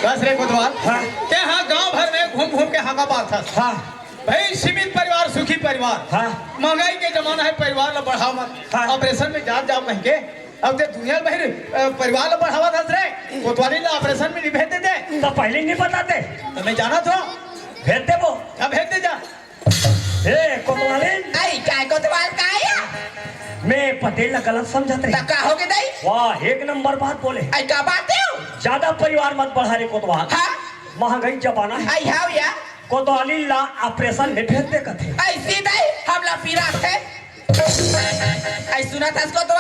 बस रे बुधवार हाँ। के हाँ गांव भर में घूम के हाँ का बात था हाँ भाई सीमित परिवार सुखी परिवार हाँ महंगाई के जमाना है परिवार ला बढ़ावा मत हाँ। ऑपरेशन में जान कह के अब ते दुनिया में परिवार ला बढ़ावा था रे कोतवाली ला ऑपरेशन में नहीं भेज देते तो पहले नहीं बताते तो मैं जाना था भेज दे वो अब भेज दे जा ए कोतवाली आई काय को तो बात काय मैं पटेल ना गलत समझत रहे का हो गए दाई वाह 1 नंबर बात बोले आई का बात है ज्यादा परिवार मत बढ़ा रे कोतवाल हाँ महंगाई जमाना है आई हाउ या कोतवाली ला ऑपरेशन में भेज दे कथे आई सीधा हमला पीरा थे आई सुना था इसको तो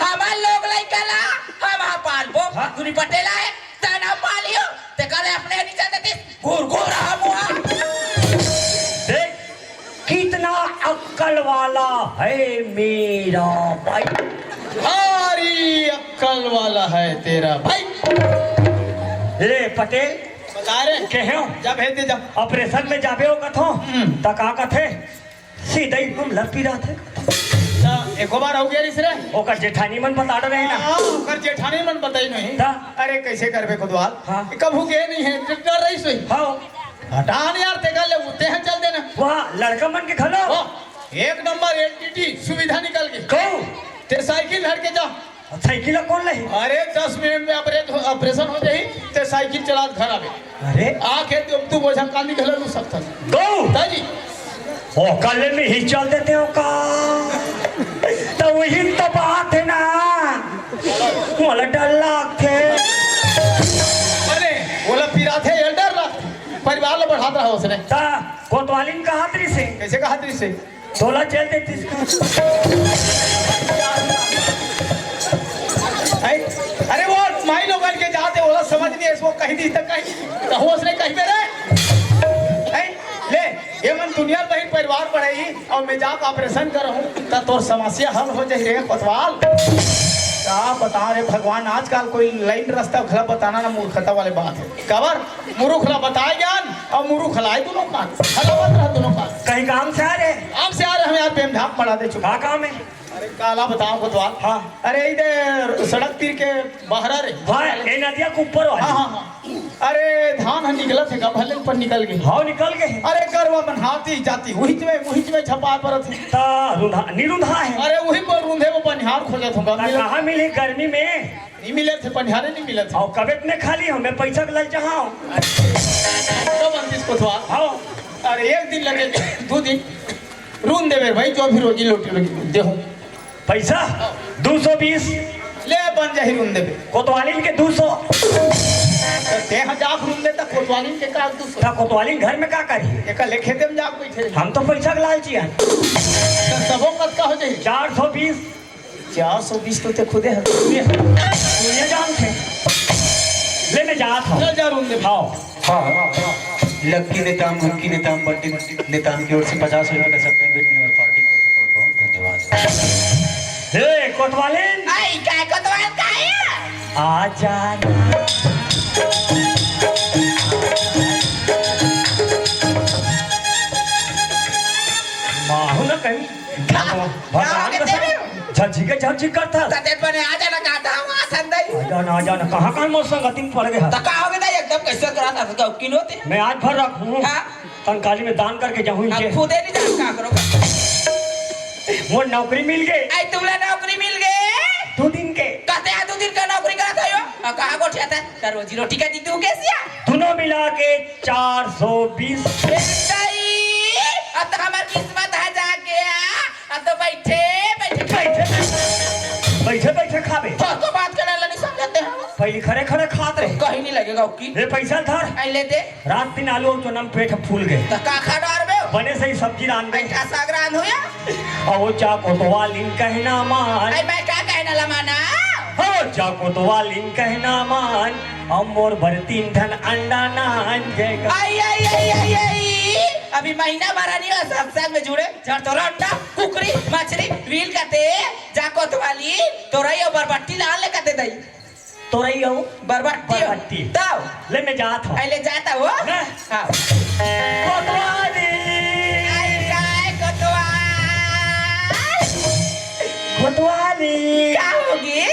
हमार लोग लइका ला हम हा पालबो हाँ। तुनी पटेला है तना पालियो ते कले अपने नहीं चाहते थे घूर हम हुआ देख कितना अक्कल वाला है मेरा भाई। भारी अक्कल वाला है तेरा भाई। ए पटेल बता रहे कहे हो जब भेज दे जब ऑपरेशन में जाबे हो कथो त का कथे सीधे ही तुम लपी रहा थे एक बार हो गया रे ओकर जेठानी मन बता रहे ना। ओकर जेठानी मन बताई नहीं ता? अरे कैसे करबे खुदवाल हाँ। कभू गए नहीं है ट्रैक्टर रही सोई हाँ हटान यार ते ले उते हैं चल देना वहाँ लड़का मन के खलो वाह एक नंबर एलटीटी सुविधा निकल गई कहो ते साइकिल धर के जा साइकिल कौन लही अरे 10 मिनट में ऑपरेशन हो जाही ते साइकिल चला घर आवे अरे आके तू बोझा कांदी घलू सकता गो ताजी ओ कल में ही चल देते हो का तो वही तो बात है ना मोला डर लागते अरे बोला फिरा थे एल्डर ला परिवार ला बढ़ात रहा उसने ता कोतवालिन का हाथरी से कैसे कहा तरी से तोला चल देती इसका अरे वो माई लोगन के जाते बोला समझ नहीं इसको कहीं दी तक कहीं कहूँ उसने कहीं पे रे ले ये मन दुनिया बही परिवार बढ़ाई और मैं जाकर ऑपरेशन कर हूँ तो तोर समस्या हल हो जाए रे कोतवाल क्या बता रहे भगवान आजकल कोई लाइन रास्ता खला बताना ना मूर्खता वाले बात है कवर मुरुख खला बताए ज्ञान और मुरुख खलाए दोनों कान खलावत रहा दोनों कान कहीं काम से आ रहे आम से आ रहे हम यार बेम झाप मरा दे चुका का काम है अरे काला बताओ कोतवाल हाँ अरे इधर सड़क तीर के बाहर रे हाँ ये नदिया के ऊपर हाँ वाली हाँ हाँ अरे धान हम निकला थे का भले पर निकल गई हाँ निकल गए अरे करवा मन हाथी जाती वही में छपा पर थी ता रुधा निरुधा है अरे वही पर रूंधे वो पनिहार खोजे थे ता कहाँ मिली गर्मी में नहीं मिले थे पनिहारे नहीं मिले थे और कबेत में खाली हमें पैसा के लल चाहो तो बंदिश को था हाँ अरे एक दिन लगे 2 दिन रूम देवे भाई जो भी रोजी लोटी दे हूँ पैसा 220 ले बन जाही रूम देवे कोतवालिन के 200 ते हम जाक रूम देता कोतवाली के का 200 ता कोतवालिन घर में का करी एक लेखे देम जाक बैठे हम तो पैसा के लालची है सबों कत का हो जाए 420 420 तो ते खुदे है दुनिया जान थे ले मैं जात हूँ चल जा रूम दे हाँ हाँ लक्की नेताम घुमकी नेताम बट्टी नेताम की ओर से 50 रुपए का सप्ताह भेजने वाली पार्टी को बहुत बहुत धन्यवाद। हे कोतवालिन आई काय कोतवाल काय आ जाना माहू ना कहीं भगवान का झझी के झझी करता तते पने आ जाना का था वहां संदई आ जाना कहाँ मोसम गति में पड़ गया तो का हो गया एकदम कैसे करा था तो किनोते मैं आज भर रखूँ हाँ। कंकाली में दान करके जाऊँ अब इनके खुदे नहीं जान का करो वो नौकरी मिल गई आई तुमला नौकरी मिल गए 2 दिन के कहते हैं 2 दिन का नौकरी करा था यो और कहां को ठहता है रोजी रोटी का दी तू कैसे आ दोनों मिला के 420 सही अब तो हमारी किस्मत है जाके अब तो बैठे बैठे खाबे तो बात करने वाला नहीं समझते हैं पहले खड़े खड़े खात रहे कहीं नहीं लगेगा उसकी ये पैसा धर आई ले दे रात दिन आलू और चनम पेट फूल गए तो का खा डार में बने से ही सब्जी रान गई बैठा सागरान हो या और वो चा कोतवालिन कहना मान आई मैं क्या कहना लमाना हो चा कोतवालिन कहना मान अमोर भर 3 धन अंडा नान जयगा आई अभी महीना भरा नहीं हुआ सत्संग में जुड़े जड़ तोरा अंडा कुकरी मछली रील काते जाकोत वाली तोरा ये बरबट्टी लाल ले काते दई तो रही हो बरबट्टी दाओ ले मैं जात हूँ आई ले जाता हो हाँ। हां कोतवाली आई काय कोतवाल कोतवाली क्या होगी